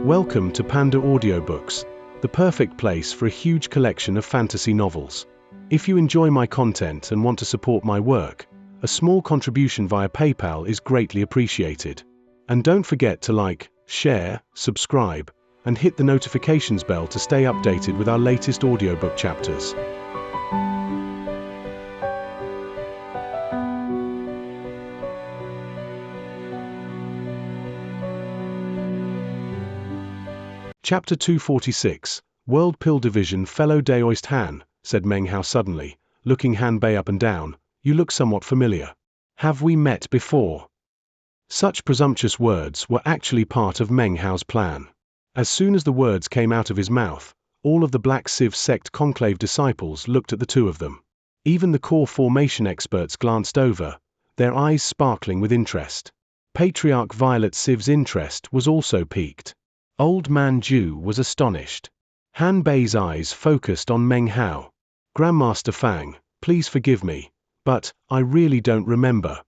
Welcome to PandaAudioBooks, the perfect place for a huge collection of fantasy novels. If you enjoy my content and want to support my work, a small contribution via PayPal is greatly appreciated. And don't forget to like, share, subscribe, and hit the notifications bell to stay updated with our latest audiobook chapters. Chapter 246, World Pill Division Fellow Daoist Han, said Meng Hao suddenly, looking Han Bei up and down. You look somewhat familiar. Have we met before? Such presumptuous words were actually part of Meng Hao's plan. As soon as the words came out of his mouth, all of the Black Civ sect conclave disciples looked at the two of them. Even the core formation experts glanced over, their eyes sparkling with interest. Patriarch Violet Civ's interest was also piqued. Old Man Ju was astonished. Han Bei's eyes focused on Meng Hao. Grandmaster Fang, please forgive me, but I really don't remember.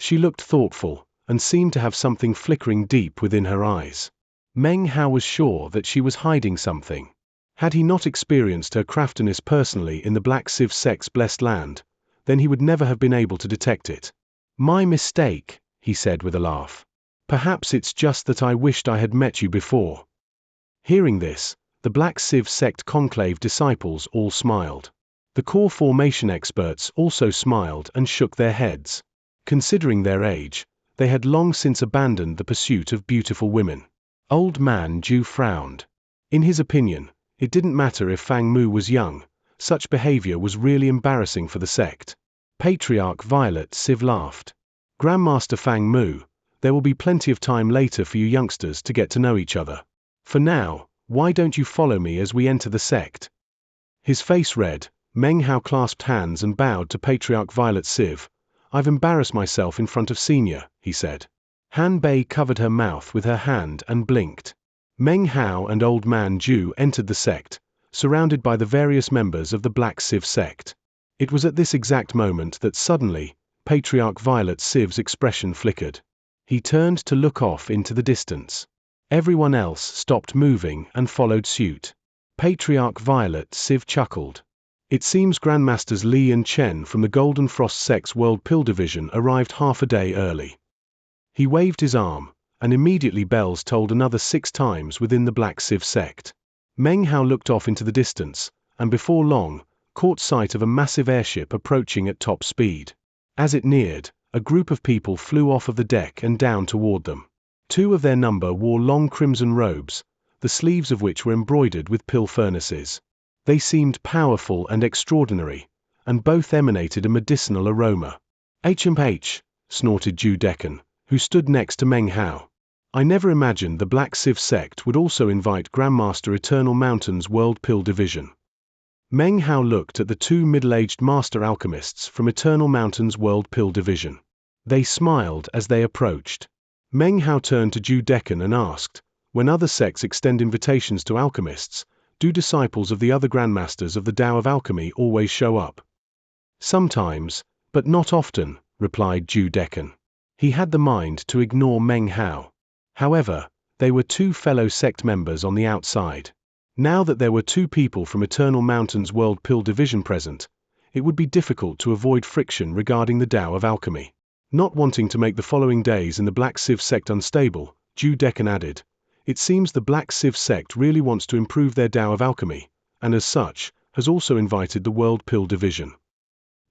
She looked thoughtful, and seemed to have something flickering deep within her eyes. Meng Hao was sure that she was hiding something. Had he not experienced her craftiness personally in the Black Civ sect's blessed land, then he would never have been able to detect it. My mistake, he said with a laugh. Perhaps it's just that I wished I had met you before. Hearing this, the Black Civ sect conclave disciples all smiled. The core formation experts also smiled and shook their heads. Considering their age, they had long since abandoned the pursuit of beautiful women. Old Man Ju frowned. In his opinion, it didn't matter if Fang Mu was young, such behavior was really embarrassing for the sect. Patriarch Violet Civ laughed. Grandmaster Fang Mu, there will be plenty of time later for you youngsters to get to know each other. For now, why don't you follow me as we enter the sect? His face red, Meng Hao clasped hands and bowed to Patriarch Violet Civ. I've embarrassed myself in front of Senior, he said. Han Bei covered her mouth with her hand and blinked. Meng Hao and Old Man Ju entered the sect, surrounded by the various members of the Black Civ sect. It was at this exact moment that suddenly, Patriarch Violet Civ's expression flickered. He turned to look off into the distance. Everyone else stopped moving and followed suit. Patriarch Violet Civ chuckled. It seems Grandmasters Li and Chen from the Golden Frost sect's World Pill Division arrived half a day early. He waved his arm, and immediately bells tolled another 6 times within the Black Civ sect. Meng Hao looked off into the distance, and before long, caught sight of a massive airship approaching at top speed. As it neared, a group of people flew off of the deck and down toward them. 2 of their number wore long crimson robes, the sleeves of which were embroidered with pill furnaces. They seemed powerful and extraordinary, and both emanated a medicinal aroma. H&H, snorted Ju Decan, who stood next to Meng Hao. I never imagined the Black Civ sect would also invite Grandmaster Eternal Mountain's World Pill Division. Meng Hao looked at the 2 middle-aged master alchemists from Eternal Mountain's World Pill Division. They smiled as they approached. Meng Hao turned to Ju Decan and asked, when other sects extend invitations to alchemists, do disciples of the other grandmasters of the Tao of Alchemy always show up? Sometimes, but not often, replied Ju Decan. He had the mind to ignore Meng Hao. However, they were 2 fellow sect members on the outside. Now that there were 2 people from Eternal Mountain's World Pill Division present, it would be difficult to avoid friction regarding the Tao of Alchemy. Not wanting to make the following days in the Black Civ sect unstable, Ju Decan added, it seems the Black Civ sect really wants to improve their Tao of Alchemy, and as such, has also invited the World Pill Division.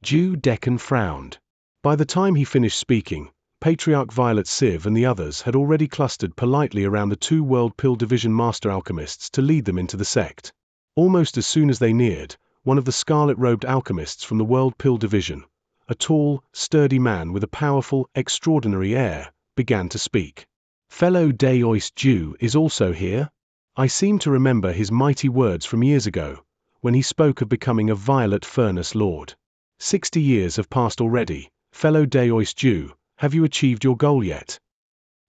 Ju Decan frowned. By the time he finished speaking, Patriarch Violet Civ and the others had already clustered politely around the 2 World Pill Division master alchemists to lead them into the sect. Almost as soon as they neared, one of the scarlet-robed alchemists from the World Pill Division, a tall, sturdy man with a powerful, extraordinary air, began to speak. Fellow Daoist Ju is also here? I seem to remember his mighty words from years ago, when he spoke of becoming a Violet Furnace Lord. 60 years have passed already, fellow Daoist Ju. Have you achieved your goal yet?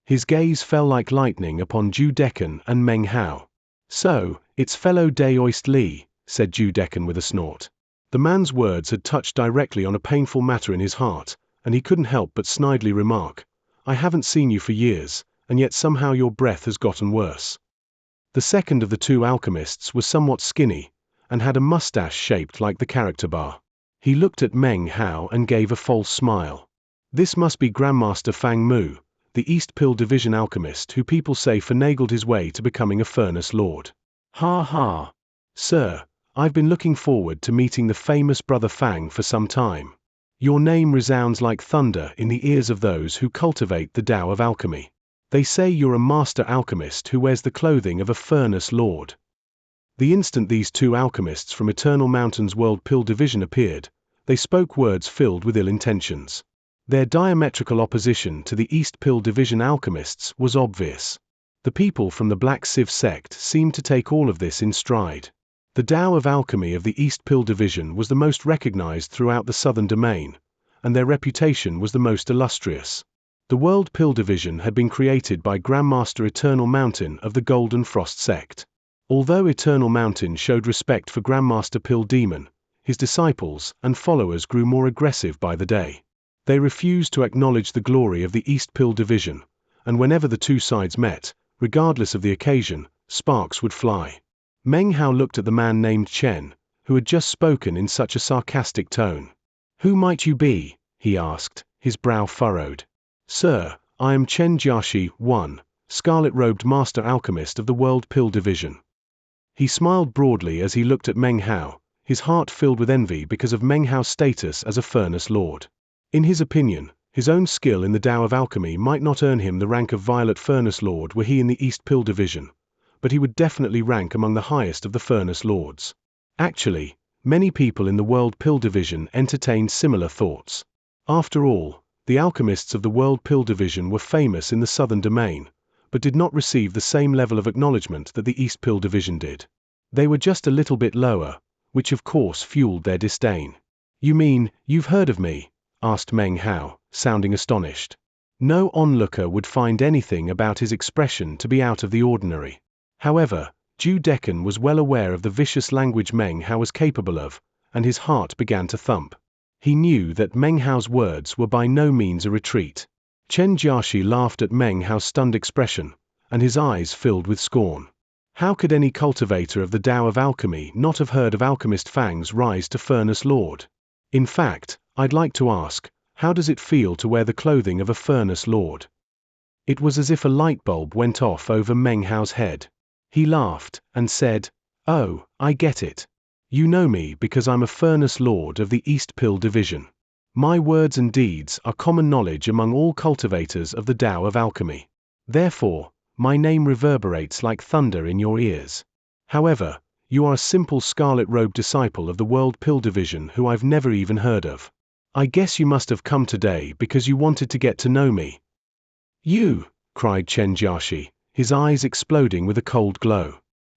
His gaze fell like lightning upon Ju Decan and Meng Hao. So, it's fellow Daoist Li, said Ju Decan with a snort. The man's words had touched directly on a painful matter in his heart, and he couldn't help but snidely remark, I haven't seen you for years, and yet somehow your breath has gotten worse. The second of the two alchemists was somewhat skinny, and had a mustache shaped like the character bar. He looked at Meng Hao and gave a false smile. This must be Grandmaster Fang Mu, the East Pill Division alchemist who people say finagled his way to becoming a furnace lord. Ha ha! Sir, I've been looking forward to meeting the famous Brother Fang for some time. Your name resounds like thunder in the ears of those who cultivate the Tao of alchemy. They say you're a master alchemist who wears the clothing of a furnace lord. The instant these two alchemists from Eternal Mountain's World Pill Division appeared, they spoke words filled with ill intentions. Their diametrical opposition to the East Pill Division alchemists was obvious. The people from the Black Sieve sect seemed to take all of this in stride. The Tao of alchemy of the East Pill Division was the most recognized throughout the Southern Domain, and their reputation was the most illustrious. The World Pill Division had been created by Grandmaster Eternal Mountain of the Golden Frost sect. Although Eternal Mountain showed respect for Grandmaster Pill Demon, his disciples and followers grew more aggressive by the day. They refused to acknowledge the glory of the East Pill Division, and whenever the two sides met, regardless of the occasion, sparks would fly. Meng Hao looked at the man named Chen, who had just spoken in such a sarcastic tone. "Who might you be?" he asked, his brow furrowed. "Sir, I am Chen Jiaxi, scarlet-robed master alchemist of the World Pill Division." He smiled broadly as he looked at Meng Hao, his heart filled with envy because of Meng Hao's status as a furnace lord. In his opinion, his own skill in the Tao of alchemy might not earn him the rank of Violet Furnace Lord were he in the East Pill Division, but he would definitely rank among the highest of the Furnace Lords. Actually, many people in the World Pill Division entertained similar thoughts. After all, the alchemists of the World Pill Division were famous in the Southern Domain, but did not receive the same level of acknowledgement that the East Pill Division did. They were just a little bit lower, which of course fueled their disdain. "You mean, you've heard of me?" asked Meng Hao, sounding astonished. No onlooker would find anything about his expression to be out of the ordinary. However, Ju Decan was well aware of the vicious language Meng Hao was capable of, and his heart began to thump. He knew that Meng Hao's words were by no means a retreat. Chen Jiaxi laughed at Meng Hao's stunned expression, and his eyes filled with scorn. How could any cultivator of the Tao of alchemy not have heard of Alchemist Fang's rise to Furnace Lord? In fact, I'd like to ask, how does it feel to wear the clothing of a Furnace Lord? It was as if a light bulb went off over Meng Hao's head. He laughed, and said, "Oh, I get it. You know me because I'm a Furnace Lord of the East Pill Division. My words and deeds are common knowledge among all cultivators of the Tao of alchemy. Therefore, my name reverberates like thunder in your ears. However, you are a simple scarlet-robed disciple of the World Pill Division who I've never even heard of. I guess you must have come today because you wanted to get to know me." "You!" cried Chen Jiaxi, his eyes exploding with a cold glow.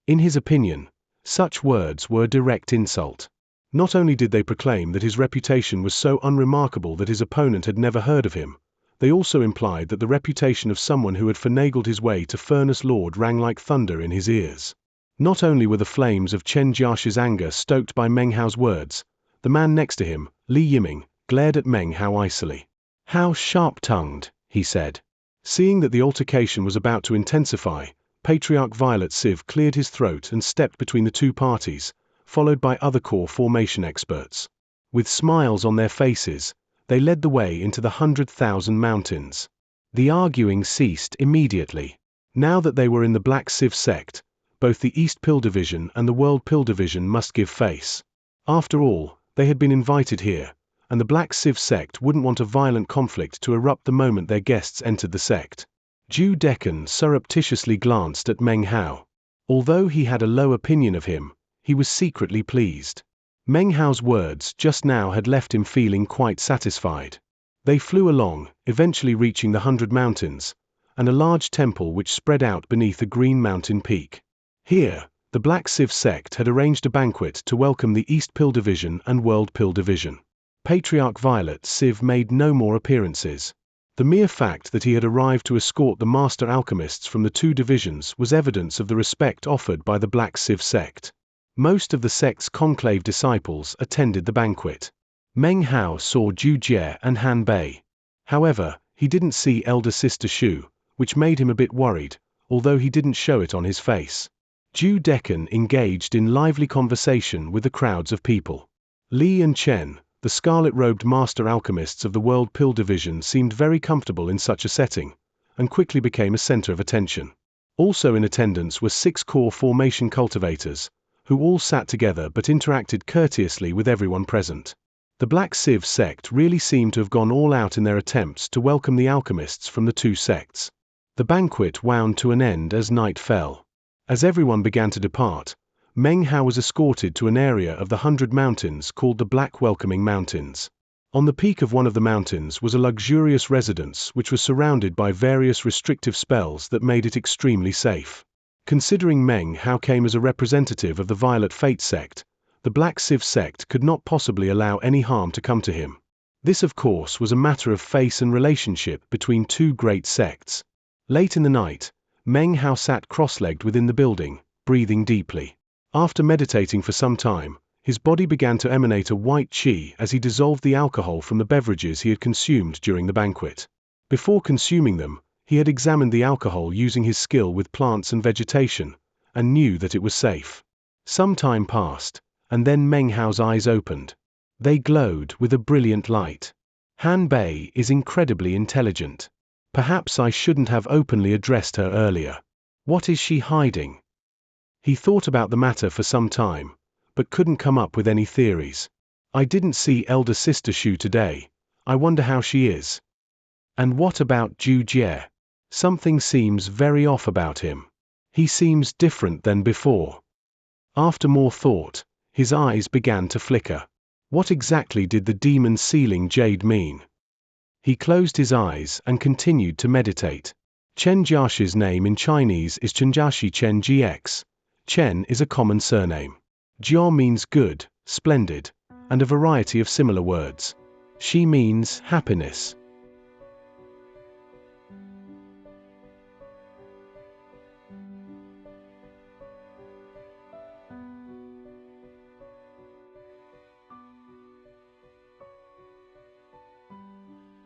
In his opinion, such words were a direct insult. Not only did they proclaim that his reputation was so unremarkable that his opponent had never heard of him, they also implied that the reputation of someone who had finagled his way to Furnace Lord rang like thunder in his ears. Not only were the flames of Chen Jiaxi's anger stoked by Meng Hao's words, the man next to him, Li Yiming, glared at Meng Hao icily. "How sharp-tongued," he said. Seeing that the altercation was about to intensify, Patriarch Violet Sieve cleared his throat and stepped between the two parties, followed by other core formation experts. With smiles on their faces, they led the way into the 100,000 mountains. The arguing ceased immediately. Now that they were in the Black Sieve sect, both the East Pill Division and the World Pill Division must give face. After all, they had been invited here, and the Black Sieve sect wouldn't want a violent conflict to erupt the moment their guests entered the sect. Ju Decan surreptitiously glanced at Meng Hao. Although he had a low opinion of him, he was secretly pleased. Meng Hao's words just now had left him feeling quite satisfied. They flew along, eventually reaching the 100 Mountains, and a large temple which spread out beneath a green mountain peak. Here, the Black Sieve sect had arranged a banquet to welcome the East Pill Division and World Pill Division. Patriarch Violet Sieve made no more appearances. The mere fact that he had arrived to escort the master alchemists from the two divisions was evidence of the respect offered by the Black Sieve sect. Most of the sect's conclave disciples attended the banquet. Meng Hao saw Ju Jie and Han Bei. However, he didn't see elder sister Shu, which made him a bit worried, although he didn't show it on his face. Ju Decan engaged in lively conversation with the crowds of people. Li and Chen, the scarlet-robed master alchemists of the World Pill Division, seemed very comfortable in such a setting, and quickly became a center of attention. Also in attendance were 6 core formation cultivators, who all sat together but interacted courteously with everyone present. The Black Civ sect really seemed to have gone all out in their attempts to welcome the alchemists from the 2 sects. The banquet wound to an end as night fell. As everyone began to depart, Meng Hao was escorted to an area of the 100 Mountains called the Black Welcoming Mountains. On the peak of one of the mountains was a luxurious residence which was surrounded by various restrictive spells that made it extremely safe. Considering Meng Hao came as a representative of the Violet Fate sect, the Black Civ sect could not possibly allow any harm to come to him. This, of course, was a matter of face and relationship between 2 great sects. Late in the night, Meng Hao sat cross-legged within the building, breathing deeply. After meditating for some time, his body began to emanate a white qi as he dissolved the alcohol from the beverages he had consumed during the banquet. Before consuming them, he had examined the alcohol using his skill with plants and vegetation, and knew that it was safe. Some time passed, and then Meng Hao's eyes opened. They glowed with a brilliant light. Han Bei is incredibly intelligent. Perhaps I shouldn't have openly addressed her earlier. What is she hiding? He thought about the matter for some time, but couldn't come up with any theories. I didn't see elder sister Shu today. I wonder how she is. And what about Ju Jie? Something seems very off about him. He seems different than before. After more thought, his eyes began to flicker. What exactly did the demon sealing jade mean? He closed his eyes and continued to meditate. Chen Jiaxi's name in Chinese is Chen Jiaxi Chen Gx. Chen is a common surname. Jia means good, splendid, and a variety of similar words. She means happiness.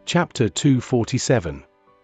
Chapter 247.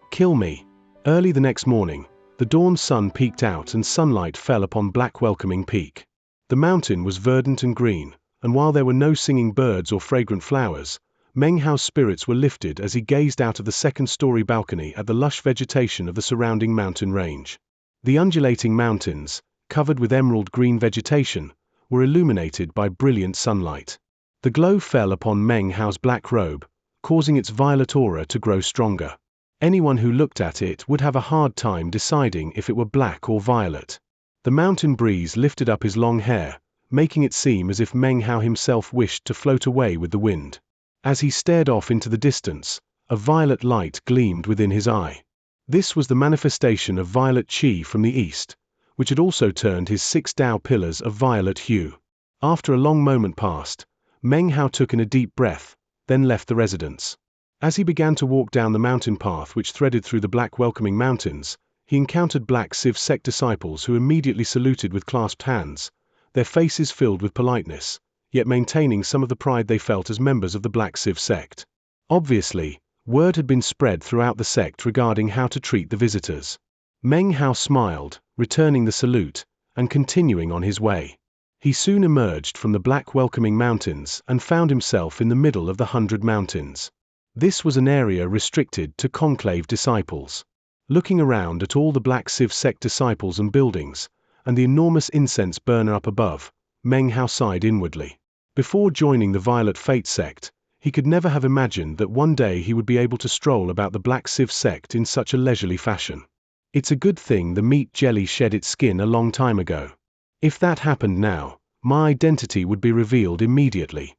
Kill Me. Early the next morning, the dawn sun peeked out and sunlight fell upon Black Welcoming Peak. The mountain was verdant and green, and while there were no singing birds or fragrant flowers, Meng Hao's spirits were lifted as he gazed out of the second-story balcony at the lush vegetation of the surrounding mountain range. The undulating mountains, covered with emerald green vegetation, were illuminated by brilliant sunlight. The glow fell upon Meng Hao's black robe, causing its violet aura to grow stronger. Anyone who looked at it would have a hard time deciding if it were black or violet. The mountain breeze lifted up his long hair, making it seem as if Meng Hao himself wished to float away with the wind. As he stared off into the distance, a violet light gleamed within his eye. This was the manifestation of violet qi from the east, which had also turned his 6 Dao pillars of violet hue. After a long moment passed, Meng Hao took in a deep breath, then left the residence. As he began to walk down the mountain path which threaded through the Black Welcoming Mountains, he encountered Black Civ sect disciples who immediately saluted with clasped hands, their faces filled with politeness, yet maintaining some of the pride they felt as members of the Black Civ sect. Obviously, word had been spread throughout the sect regarding how to treat the visitors. Meng Hao smiled, returning the salute, and continuing on his way. He soon emerged from the Black Welcoming Mountains and found himself in the middle of the 100 Mountains. This was an area restricted to conclave disciples. Looking around at all the Black Civ sect disciples and buildings, and the enormous incense burner up above, Meng Hao sighed inwardly. Before joining the Violet Fate sect, he could never have imagined that one day he would be able to stroll about the Black Civ sect in such a leisurely fashion. It's a good thing the meat jelly shed its skin a long time ago. If that happened now, my identity would be revealed immediately.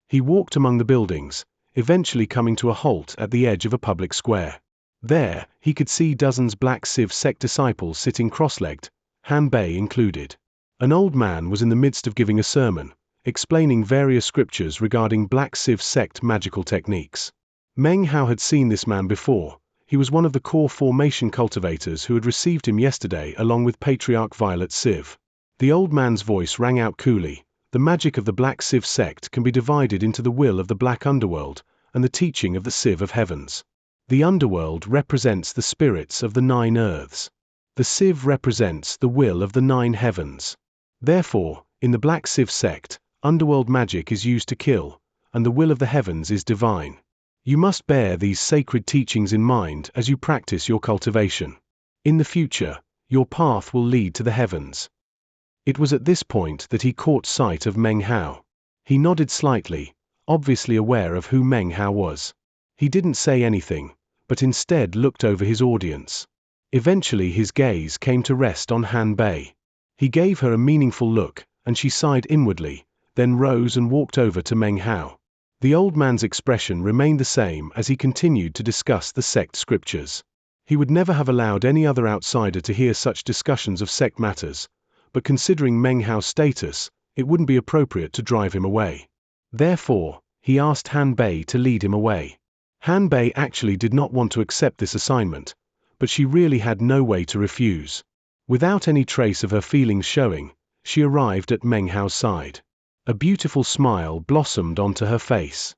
He walked among the buildings, eventually coming to a halt at the edge of a public square. There, he could see dozens Black Civ sect disciples sitting cross-legged, Han Bei included. An old man was in the midst of giving a sermon, explaining various scriptures regarding Black Civ sect magical techniques. Meng Hao had seen this man before. He was one of the core formation cultivators who had received him yesterday along with Patriarch Violet Civ. The old man's voice rang out coolly. The magic of the Black Civ sect can be divided into the will of the Black Underworld and the teaching of the Civ of Heavens. The Underworld represents the spirits of the 9 Earths. The sieve represents the will of the 9 heavens. Therefore, in the Black Sieve sect, underworld magic is used to kill, and the will of the heavens is divine. You must bear these sacred teachings in mind as you practice your cultivation. In the future, your path will lead to the heavens. It was at this point that he caught sight of Meng Hao. He nodded slightly, obviously aware of who Meng Hao was. He didn't say anything, but instead looked over his audience. Eventually his gaze came to rest on Han Bei. He gave her a meaningful look, and she sighed inwardly, then rose and walked over to Meng Hao. The old man's expression remained the same as he continued to discuss the sect scriptures. He would never have allowed any other outsider to hear such discussions of sect matters, but considering Meng Hao's status, it wouldn't be appropriate to drive him away. Therefore, he asked Han Bei to lead him away. Han Bei actually did not want to accept this assignment, but she really had no way to refuse. Without any trace of her feelings showing, she arrived at Meng Hao's side. A beautiful smile blossomed onto her face.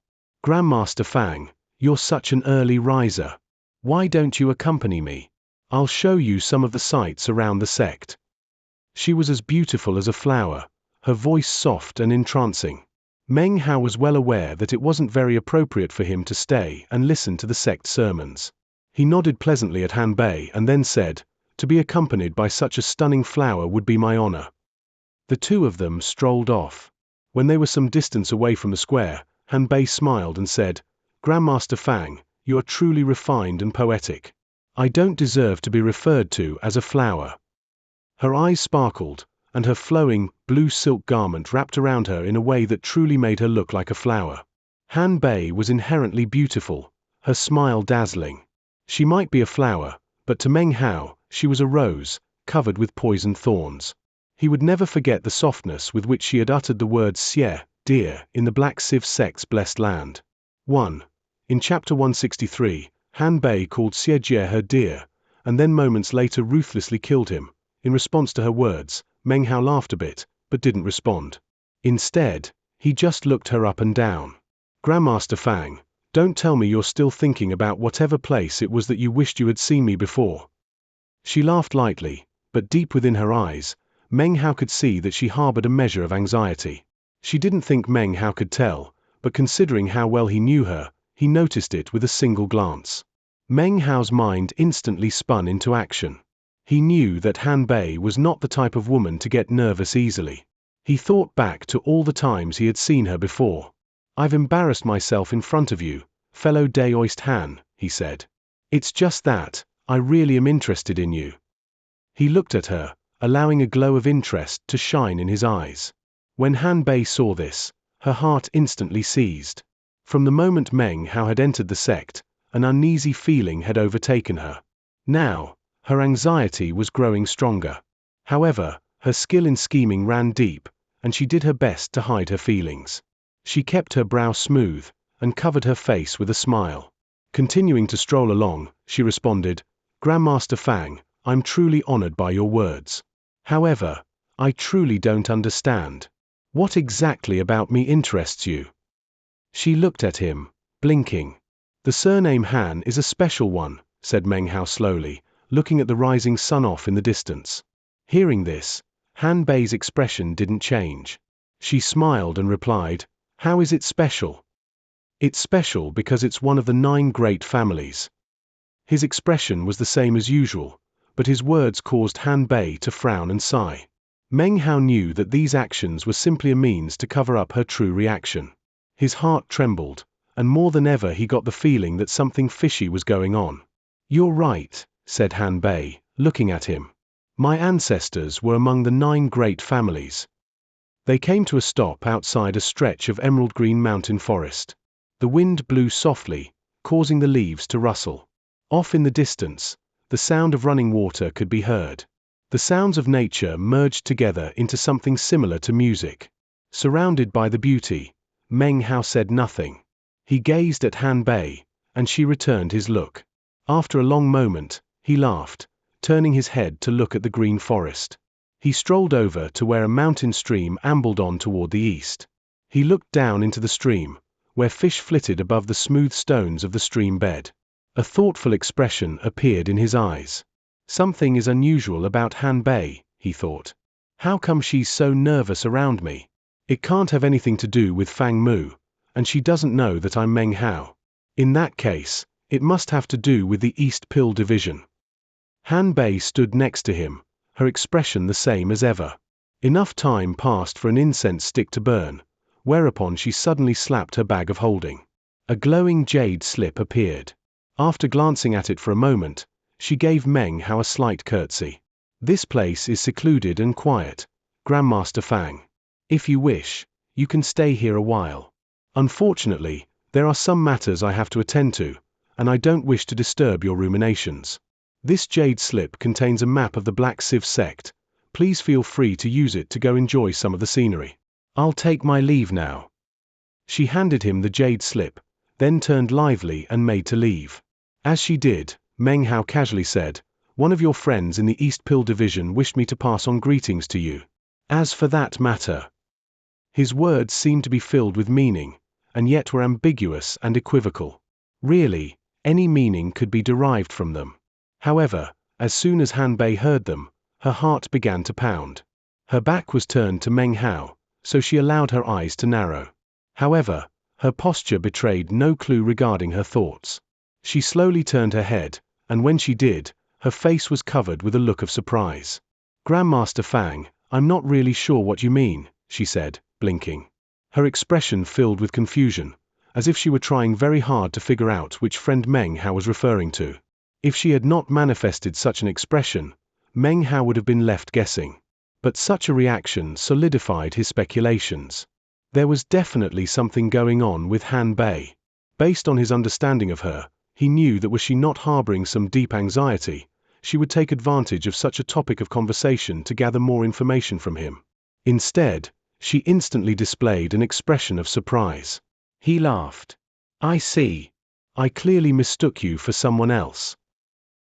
"Grandmaster Fang, you're such an early riser. Why don't you accompany me? I'll show you some of the sights around the sect." She was as beautiful as a flower, her voice soft and entrancing. Meng Hao was well aware that it wasn't very appropriate for him to stay and listen to the sect sermons. He nodded pleasantly at Han Bei and then said, "To be accompanied by such a stunning flower would be my honor." The two of them strolled off. When they were some distance away from the square, Han Bei smiled and said, "Grandmaster Fang, you are truly refined and poetic. I don't deserve to be referred to as a flower." Her eyes sparkled, and her flowing, blue silk garment wrapped around her in a way that truly made her look like a flower. Han Bei was inherently beautiful, her smile dazzling. She might be a flower, but to Meng Hao, she was a rose, covered with poisoned thorns. He would never forget the softness with which she had uttered the words "Xie," dear, in the Black Sieve sect's blessed land. 1. In chapter 163, Han Bei called Xianxia her dear, and then moments later ruthlessly killed him. In response to her words, Meng Hao laughed a bit, but didn't respond. Instead, he just looked her up and down. "Grandmaster Fang, don't tell me you're still thinking about whatever place it was that you wished you had seen me before." She laughed lightly, but deep within her eyes, Meng Hao could see that she harbored a measure of anxiety. She didn't think Meng Hao could tell, but considering how well he knew her, he noticed it with a single glance. Meng Hao's mind instantly spun into action. He knew that Han Bei was not the type of woman to get nervous easily. He thought back to all the times he had seen her before. "I've embarrassed myself in front of you, fellow Daoist Han," he said. "It's just that, I really am interested in you." He looked at her, allowing a glow of interest to shine in his eyes. When Han Bei saw this, her heart instantly seized. From the moment Meng Hao had entered the sect, an uneasy feeling had overtaken her. Now, her anxiety was growing stronger. However, her skill in scheming ran deep, and she did her best to hide her feelings. She kept her brow smooth, and covered her face with a smile. Continuing to stroll along, she responded, "Grandmaster Fang, I'm truly honored by your words. However, I truly don't understand. What exactly about me interests you?" She looked at him, blinking. "The surname Han is a special one," said Meng Hao slowly, looking at the rising sun off in the distance. Hearing this, Han Bei's expression didn't change. She smiled and replied, "How is it special?" "It's special because it's one of the 9 great families." His expression was the same as usual, but his words caused Han Bei to frown and sigh. Meng Hao knew that these actions were simply a means to cover up her true reaction. His heart trembled, and more than ever he got the feeling that something fishy was going on. "You're right," said Han Bei, looking at him. "My ancestors were among the 9 great families." They came to a stop outside a stretch of emerald green mountain forest. The wind blew softly, causing the leaves to rustle. Off in the distance, the sound of running water could be heard. The sounds of nature merged together into something similar to music. Surrounded by the beauty, Meng Hao said nothing. He gazed at Han Bei, and she returned his look. After a long moment, he laughed, turning his head to look at the green forest. He strolled over to where a mountain stream ambled on toward the east. He looked down into the stream, where fish flitted above the smooth stones of the stream bed. A thoughtful expression appeared in his eyes. Something is unusual about Han Bei, he thought. How come she's so nervous around me? It can't have anything to do with Fang Mu, and she doesn't know that I'm Meng Hao. In that case, it must have to do with the East Pill Division. Han Bei stood next to him, her expression the same as ever. Enough time passed for an incense stick to burn, whereupon she suddenly slapped her bag of holding. A glowing jade slip appeared. After glancing at it for a moment, she gave Meng Hao a slight curtsy. This place is secluded and quiet, Grandmaster Fang. If you wish, you can stay here a while. Unfortunately, there are some matters I have to attend to, and I don't wish to disturb your ruminations. This jade slip contains a map of the Black Civ sect. Please feel free to use it to go enjoy some of the scenery. I'll take my leave now. She handed him the jade slip, then turned lively and made to leave. As she did, Meng Hao casually said, "One of your friends in the East Pill Division wished me to pass on greetings to you. As for that matter." His words seemed to be filled with meaning, and yet were ambiguous and equivocal. Really, any meaning could be derived from them. However, as soon as Han Bei heard them, her heart began to pound. Her back was turned to Meng Hao, so she allowed her eyes to narrow. However, her posture betrayed no clue regarding her thoughts. She slowly turned her head, and when she did, her face was covered with a look of surprise. "Grandmaster Fang, I'm not really sure what you mean," she said, blinking. Her expression filled with confusion, as if she were trying very hard to figure out which friend Meng Hao was referring to. If she had not manifested such an expression, Meng Hao would have been left guessing. But such a reaction solidified his speculations. There was definitely something going on with Han Bei. Based on his understanding of her, he knew that were she not harboring some deep anxiety, she would take advantage of such a topic of conversation to gather more information from him. Instead, she instantly displayed an expression of surprise. He laughed. "I see. I clearly mistook you for someone else."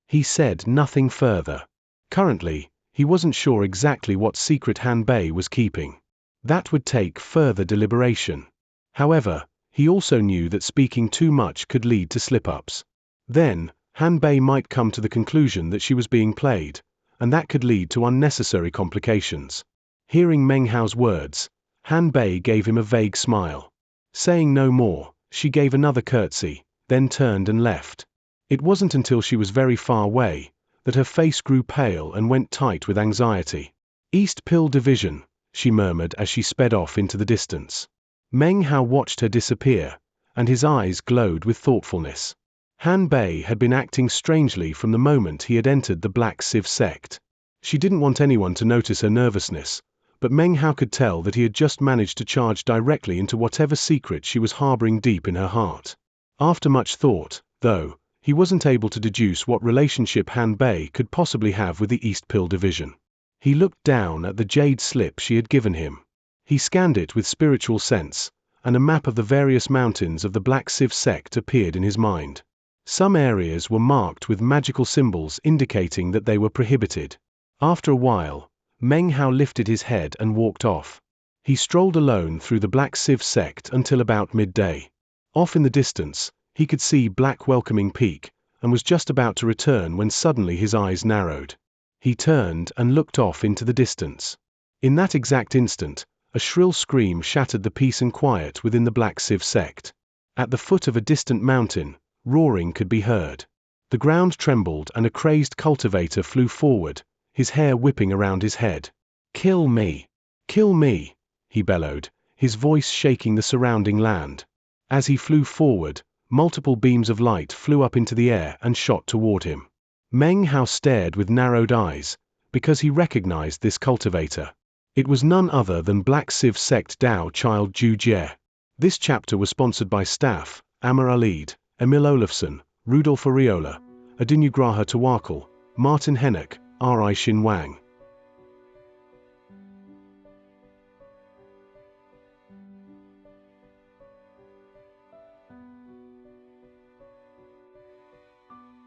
He said nothing further. Currently, he wasn't sure exactly what secret Han Bei was keeping. That would take further deliberation. However, he also knew that speaking too much could lead to slip-ups. Then, Han Bei might come to the conclusion that she was being played, and that could lead to unnecessary complications. Hearing Meng Hao's words, Han Bei gave him a vague smile. Saying no more, she gave another curtsy, then turned and left. It wasn't until she was very far away that her face grew pale and went tight with anxiety. "East Pill Division," she murmured as she sped off into the distance. Meng Hao watched her disappear, and his eyes glowed with thoughtfulness. Han Bei had been acting strangely from the moment he had entered the Black Civ sect. She didn't want anyone to notice her nervousness, but Meng Hao could tell that he had just managed to charge directly into whatever secret she was harboring deep in her heart. After much thought, though, he wasn't able to deduce what relationship Han Bei could possibly have with the East Pill Division. He looked down at the jade slip she had given him. He scanned it with spiritual sense, and a map of the various mountains of the Black Civ sect appeared in his mind. Some areas were marked with magical symbols indicating that they were prohibited. After a while, Meng Hao lifted his head and walked off. He strolled alone through the Black Civ sect until about midday. Off in the distance, he could see Black Welcoming Peak, and was just about to return when suddenly his eyes narrowed. He turned and looked off into the distance. In that exact instant, a shrill scream shattered the peace and quiet within the Black Civ sect. At the foot of a distant mountain, roaring could be heard. The ground trembled and a crazed cultivator flew forward, his hair whipping around his head. "Kill me! Kill me!" he bellowed, his voice shaking the surrounding land. As he flew forward, multiple beams of light flew up into the air and shot toward him. Meng Hao stared with narrowed eyes, because he recognized this cultivator. It was none other than Black Civ sect Dao child Zhu Jie. This chapter was sponsored by Staff, Amar Alid, Emil Olafsson, Rudolf Ariola, Adinugraha Tawakal, Martin Hennock, R.I. Xin Wang.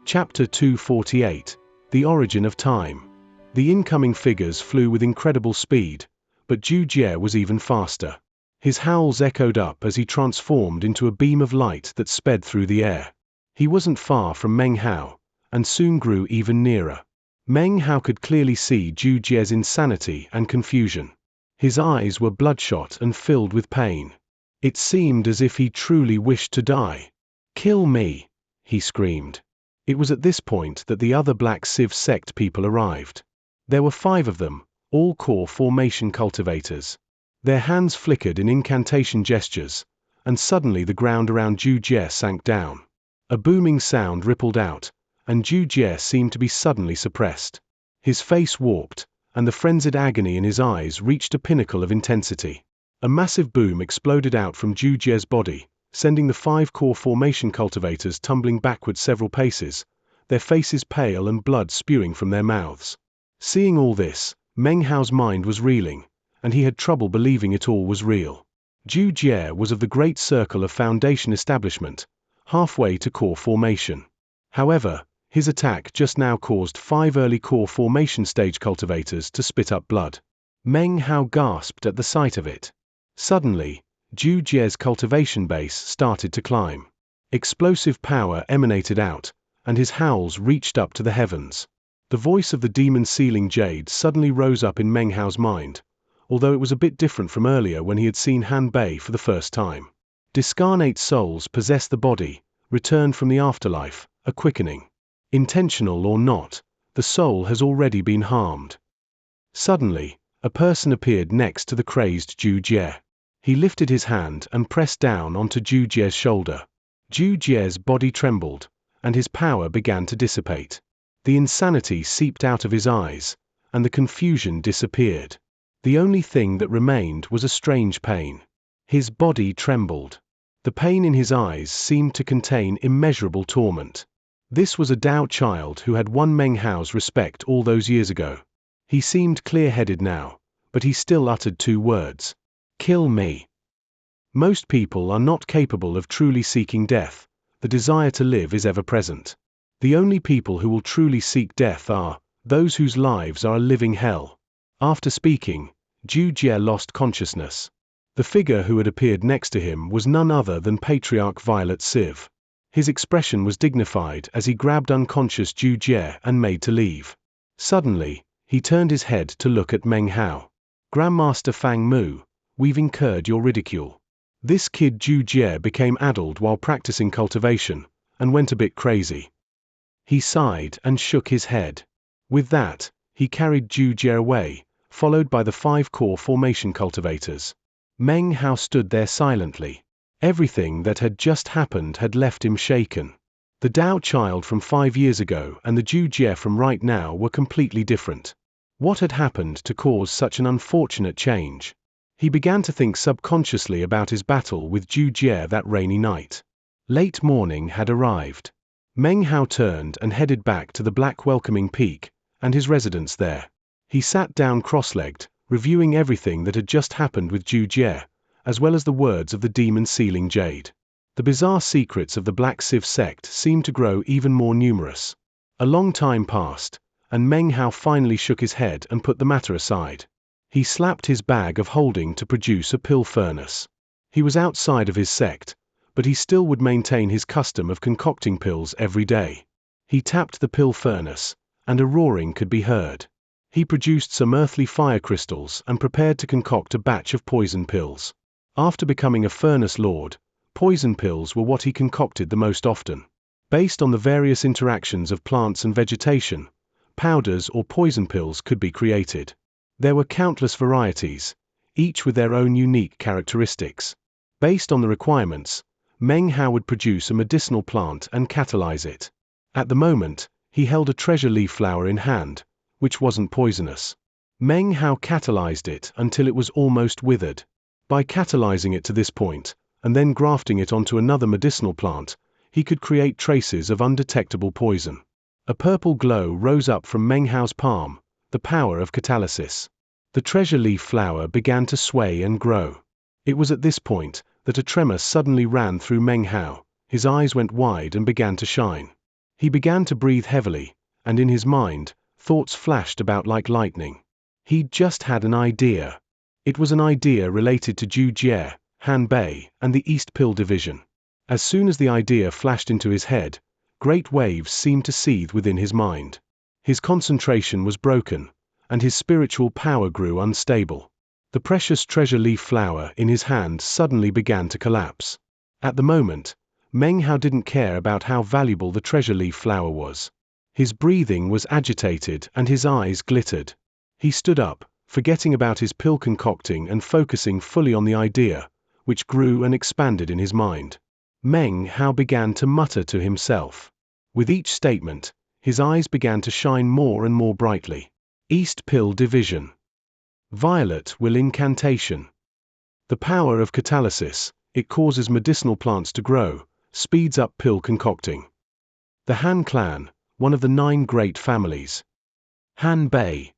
Chapter 248, The Origin of Time. The incoming figures flew with incredible speed, but Zhu Jie was even faster. His howls echoed up as he transformed into a beam of light that sped through the air. He wasn't far from Meng Hao, and soon grew even nearer. Meng Hao could clearly see Zhu Jie's insanity and confusion. His eyes were bloodshot and filled with pain. It seemed as if he truly wished to die. "Kill me!" he screamed. It was at this point that the other Black Civ sect people arrived. There were 5 of them, all core formation cultivators. Their hands flickered in incantation gestures, and suddenly the ground around Zhu Jie sank down. A booming sound rippled out, and Zhu Jie seemed to be suddenly suppressed. His face warped, and the frenzied agony in his eyes reached a pinnacle of intensity. A massive boom exploded out from Zhu Jie's body, sending the 5 core formation cultivators tumbling backward several paces, their faces pale and blood spewing from their mouths. Seeing all this, Meng Hao's mind was reeling, and he had trouble believing it all was real. Zhu Jie was of the great circle of Foundation establishment, halfway to core formation. However, his attack just now caused 5 early core formation stage cultivators to spit up blood. Meng Hao gasped at the sight of it. Suddenly, Zhu Jie's cultivation base started to climb. Explosive power emanated out, and his howls reached up to the heavens. The voice of the demon sealing jade suddenly rose up in Meng Hao's mind, although it was a bit different from earlier when he had seen Han Bei for the first time. Discarnate souls possess the body, returned from the afterlife, a quickening. Intentional or not, the soul has already been harmed. Suddenly, a person appeared next to the crazed Zhu Jie. He lifted his hand and pressed down onto Zhu Jie's shoulder. Zhu Jie's body trembled, and his power began to dissipate. The insanity seeped out of his eyes, and the confusion disappeared. The only thing that remained was a strange pain. His body trembled. The pain in his eyes seemed to contain immeasurable torment. This was a Dao child who had won Meng Hao's respect all those years ago. He seemed clear-headed now, but he still uttered 2 words. "Kill me." Most people are not capable of truly seeking death. The desire to live is ever present. The only people who will truly seek death are those whose lives are a living hell. After speaking, Zhu Jie lost consciousness. The figure who had appeared next to him was none other than Patriarch Violet Civ. His expression was dignified as he grabbed unconscious Zhu Jie and made to leave. Suddenly, he turned his head to look at Meng Hao. "Grandmaster Fang Mu, we've incurred your ridicule." This kid Zhu Jie became addled while practicing cultivation, and went a bit crazy. He sighed and shook his head. With that, he carried Zhu Jie away, followed by the 5 core formation cultivators. Meng Hao stood there silently. Everything that had just happened had left him shaken. The Dao child from 5 years ago and the Zhu Jie from right now were completely different. What had happened to cause such an unfortunate change? He began to think subconsciously about his battle with Zhu Jie that rainy night. Late morning had arrived. Meng Hao turned and headed back to the Black Welcoming Peak, and his residence there. He sat down cross-legged, reviewing everything that had just happened with Zhu Jie, as well as the words of the demon sealing jade. The bizarre secrets of the Black Civ sect seemed to grow even more numerous. A long time passed, and Meng Hao finally shook his head and put the matter aside. He slapped his bag of holding to produce a pill furnace. He was outside of his sect, but he still would maintain his custom of concocting pills every day. He tapped the pill furnace, and a roaring could be heard. He produced some earthly fire crystals and prepared to concoct a batch of poison pills. After becoming a furnace lord, poison pills were what he concocted the most often. Based on the various interactions of plants and vegetation, powders or poison pills could be created. There were countless varieties, each with their own unique characteristics. Based on the requirements, Meng Hao would produce a medicinal plant and catalyze it. At the moment, he held a treasure leaf flower in hand, which wasn't poisonous. Meng Hao catalyzed it until it was almost withered. By catalyzing it to this point, and then grafting it onto another medicinal plant, he could create traces of undetectable poison. A purple glow rose up from Meng Hao's palm, the power of catalysis. The treasure leaf flower began to sway and grow. It was at this point that a tremor suddenly ran through Meng Hao. His eyes went wide and began to shine. He began to breathe heavily, and in his mind, thoughts flashed about like lightning. He'd just had an idea. It was an idea related to Zhu Jie, Han Bei, and the East Pill Division. As soon as the idea flashed into his head, great waves seemed to seethe within his mind. His concentration was broken, and his spiritual power grew unstable. The precious treasure leaf flower in his hand suddenly began to collapse. At the moment, Meng Hao didn't care about how valuable the treasure leaf flower was. His breathing was agitated and his eyes glittered. He stood up, forgetting about his pill concocting and focusing fully on the idea, which grew and expanded in his mind. Meng Hao began to mutter to himself. With each statement, his eyes began to shine more and more brightly. East Pill Division. Violet Will Incantation. The power of catalysis, it causes medicinal plants to grow, speeds up pill concocting. The Han clan, one of the 9 great families. Han Bei.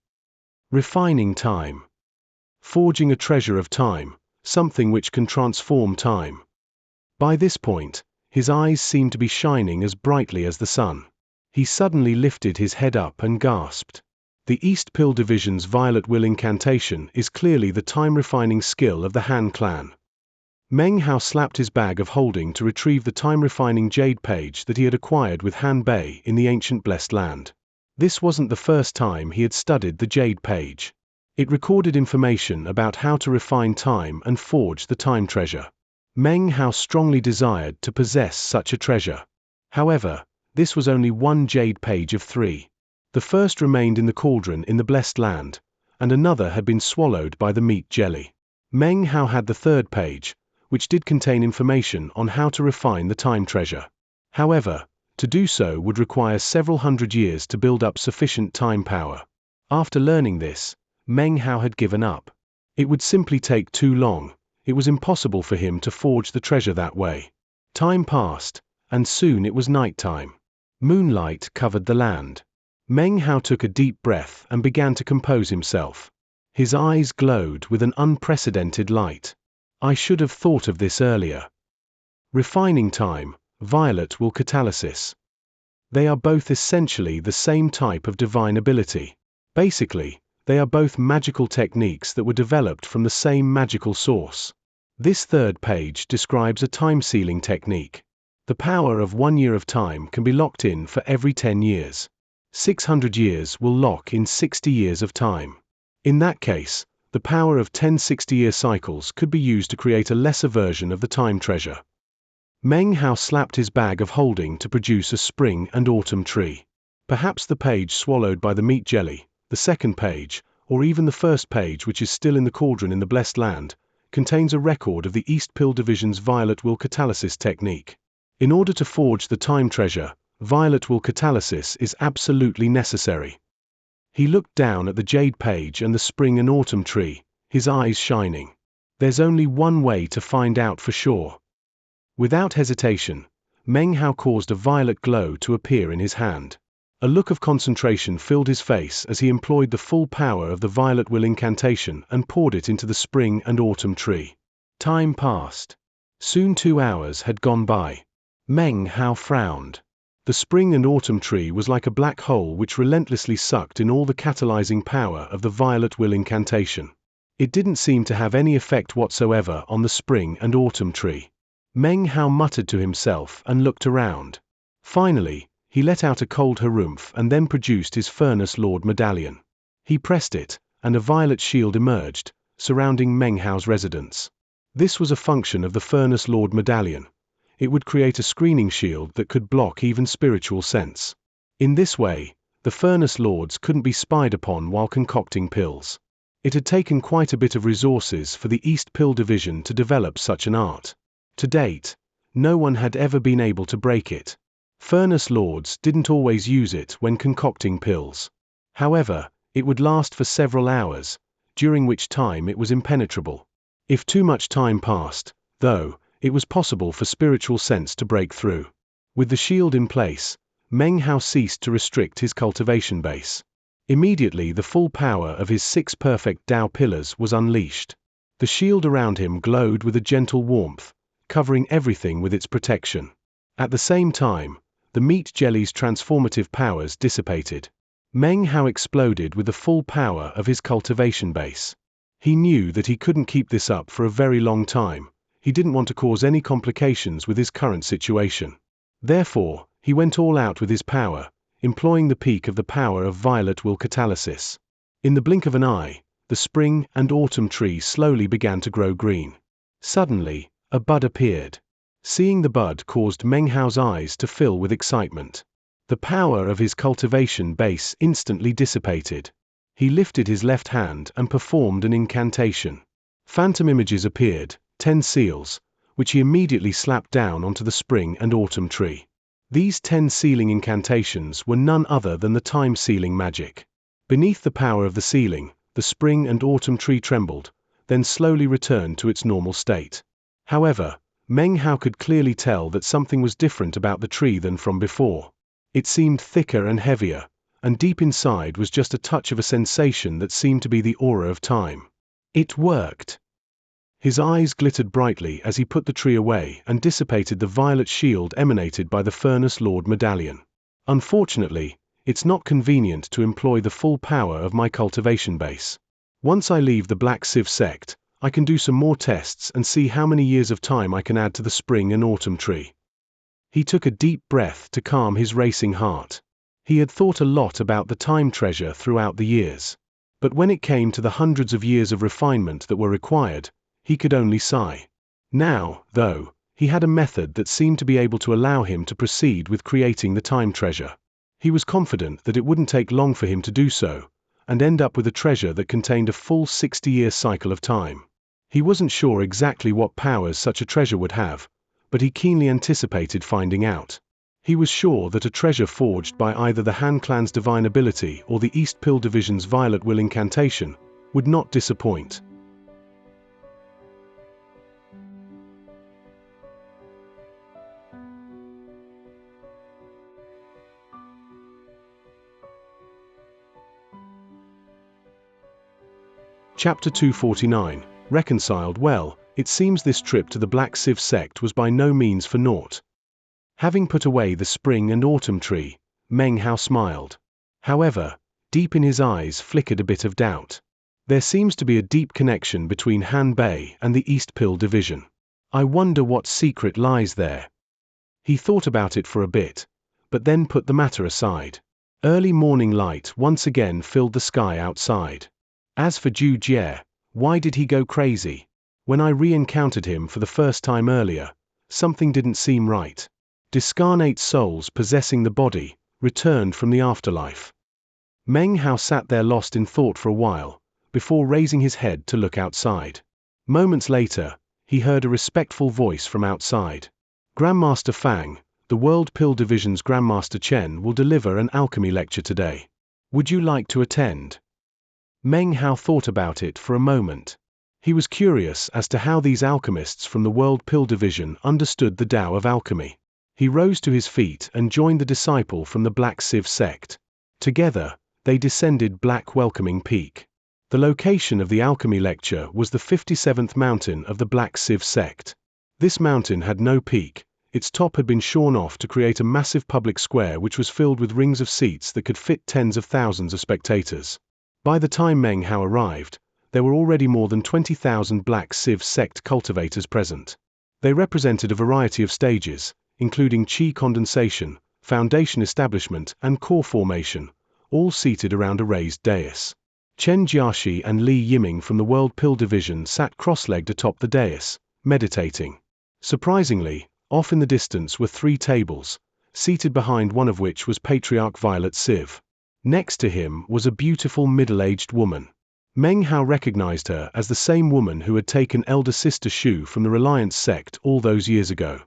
Refining time. Forging a treasure of time, something which can transform time. By this point, his eyes seemed to be shining as brightly as the sun. He suddenly lifted his head up and gasped. The East Pill Division's Violet Will Incantation is clearly the time-refining skill of the Han clan. Meng Hao slapped his bag of holding to retrieve the time-refining jade page that he had acquired with Han Bei in the ancient Blessed Land. This wasn't the first time he had studied the jade page. It recorded information about how to refine time and forge the time treasure. Meng Hao strongly desired to possess such a treasure. However, this was only one jade page of 3. The first remained in the cauldron in the Blessed Land, and another had been swallowed by the meat jelly. Meng Hao had the third page, which did contain information on how to refine the time treasure. However, to do so would require several hundred years to build up sufficient time power. After learning this, Meng Hao had given up. It would simply take too long. It was impossible for him to forge the treasure that way. Time passed, and soon it was night time. Moonlight covered the land. Meng Hao took a deep breath and began to compose himself. His eyes glowed with an unprecedented light. I should have thought of this earlier. Refining time, Violet Will Catalysis. They are both essentially the same type of divine ability. Basically, they are both magical techniques that were developed from the same magical source. This third page describes a time-sealing technique. The power of 1 year of time can be locked in for every 10 years. 600 years will lock in 60 years of time. In that case, the power of 10 60-year cycles could be used to create a lesser version of the time treasure. Meng Hao slapped his bag of holding to produce a spring and autumn tree. Perhaps the page swallowed by the meat jelly, the second page, or even the first page which is still in the cauldron in the Blessed Land, contains a record of the East Pill Division's Violet Will Catalysis technique. In order to forge the time treasure, Violet Will Catalysis is absolutely necessary. He looked down at the jade page and the spring and autumn tree, his eyes shining. There's only one way to find out for sure. Without hesitation, Meng Hao caused a violet glow to appear in his hand. A look of concentration filled his face as he employed the full power of the Violet Will Incantation and poured it into the spring and autumn tree. Time passed. Soon 2 hours had gone by. Meng Hao frowned. The spring and autumn tree was like a black hole which relentlessly sucked in all the catalyzing power of the Violet Will Incantation. It didn't seem to have any effect whatsoever on the spring and autumn tree. Meng Hao muttered to himself and looked around. Finally, he let out a cold harumph and then produced his Furnace Lord medallion. He pressed it, and a violet shield emerged, surrounding Meng Hao's residence. This was a function of the Furnace Lord medallion. It would create a screening shield that could block even spiritual sense. In this way, the Furnace Lords couldn't be spied upon while concocting pills. It had taken quite a bit of resources for the East Pill Division to develop such an art. To date, no one had ever been able to break it. Furnace Lords didn't always use it when concocting pills. However, it would last for several hours, during which time it was impenetrable. If too much time passed, though, it was possible for spiritual sense to break through. With the shield in place, Meng Hao ceased to restrict his cultivation base. Immediately the full power of his 6 perfect Tao pillars was unleashed. The shield around him glowed with a gentle warmth, covering everything with its protection. At the same time, the meat jelly's transformative powers dissipated. Meng Hao exploded with the full power of his cultivation base. He knew that he couldn't keep this up for a very long time. He didn't want to cause any complications with his current situation. Therefore, he went all out with his power, employing the peak of the power of violet will catalysis. In the blink of an eye, the spring and autumn tree slowly began to grow green. Suddenly, a bud appeared. Seeing the bud caused Meng Hao's eyes to fill with excitement. The power of his cultivation base instantly dissipated. He lifted his left hand and performed an incantation. Phantom images appeared, 10 seals, which he immediately slapped down onto the spring and autumn tree. These 10 sealing incantations were none other than the time sealing magic. Beneath the power of the sealing, the spring and autumn tree trembled, then slowly returned to its normal state. However, Meng Hao could clearly tell that something was different about the tree than from before. It seemed thicker and heavier, and deep inside was just a touch of a sensation that seemed to be the aura of time. It worked. His eyes glittered brightly as he put the tree away and dissipated the violet shield emanated by the Furnace Lord medallion. Unfortunately, it's not convenient to employ the full power of my cultivation base. Once I leave the Black Sieve sect, I can do some more tests and see how many years of time I can add to the spring and autumn tree. He took a deep breath to calm his racing heart. He had thought a lot about the time treasure throughout the years. But when it came to the hundreds of years of refinement that were required, he could only sigh. Now, though, he had a method that seemed to be able to allow him to proceed with creating the time treasure. He was confident that it wouldn't take long for him to do so, and end up with a treasure that contained a full 60-year cycle of time. He wasn't sure exactly what powers such a treasure would have, but he keenly anticipated finding out. He was sure that a treasure forged by either the Han clan's divine ability or the East Pill division's violet will incantation would not disappoint. Chapter 249, Reconciled. Well, it seems this trip to the Black Sieve sect was by no means for naught. Having put away the spring and autumn tree, Meng Hao smiled. However, deep in his eyes flickered a bit of doubt. There seems to be a deep connection between Han Bei and the East Pill division. I wonder what secret lies there. He thought about it for a bit, but then put the matter aside. Early morning light once again filled the sky outside. As for Zhu Jie, why did he go crazy? When I re-encountered him for the first time earlier, something didn't seem right. Discarnate souls possessing the body returned from the afterlife. Meng Hao sat there lost in thought for a while, before raising his head to look outside. Moments later, he heard a respectful voice from outside. Grandmaster Fang, the World Pill Division's Grandmaster Chen, will deliver an alchemy lecture today. Would you like to attend? Meng Hao thought about it for a moment. He was curious as to how these alchemists from the World Pill Division understood the Tao of alchemy. He rose to his feet and joined the disciple from the Black Sieve sect. Together, they descended Black Welcoming Peak. The location of the alchemy lecture was the 57th mountain of the Black Sieve sect. This mountain had no peak. Its top had been shorn off to create a massive public square which was filled with rings of seats that could fit tens of thousands of spectators. By the time Meng Hao arrived, there were already more than 20,000 Black Sieve sect cultivators present. They represented a variety of stages, including qi condensation, foundation establishment, and core formation, all seated around a raised dais. Chen Jiaxi and Li Yiming from the World Pill Division sat cross-legged atop the dais, meditating. Surprisingly, off in the distance were 3 tables, seated behind one of which was Patriarch Violet Sieve. Next to him was a beautiful middle-aged woman. Meng Hao recognized her as the same woman who had taken elder sister Shu from the Reliance sect all those years ago.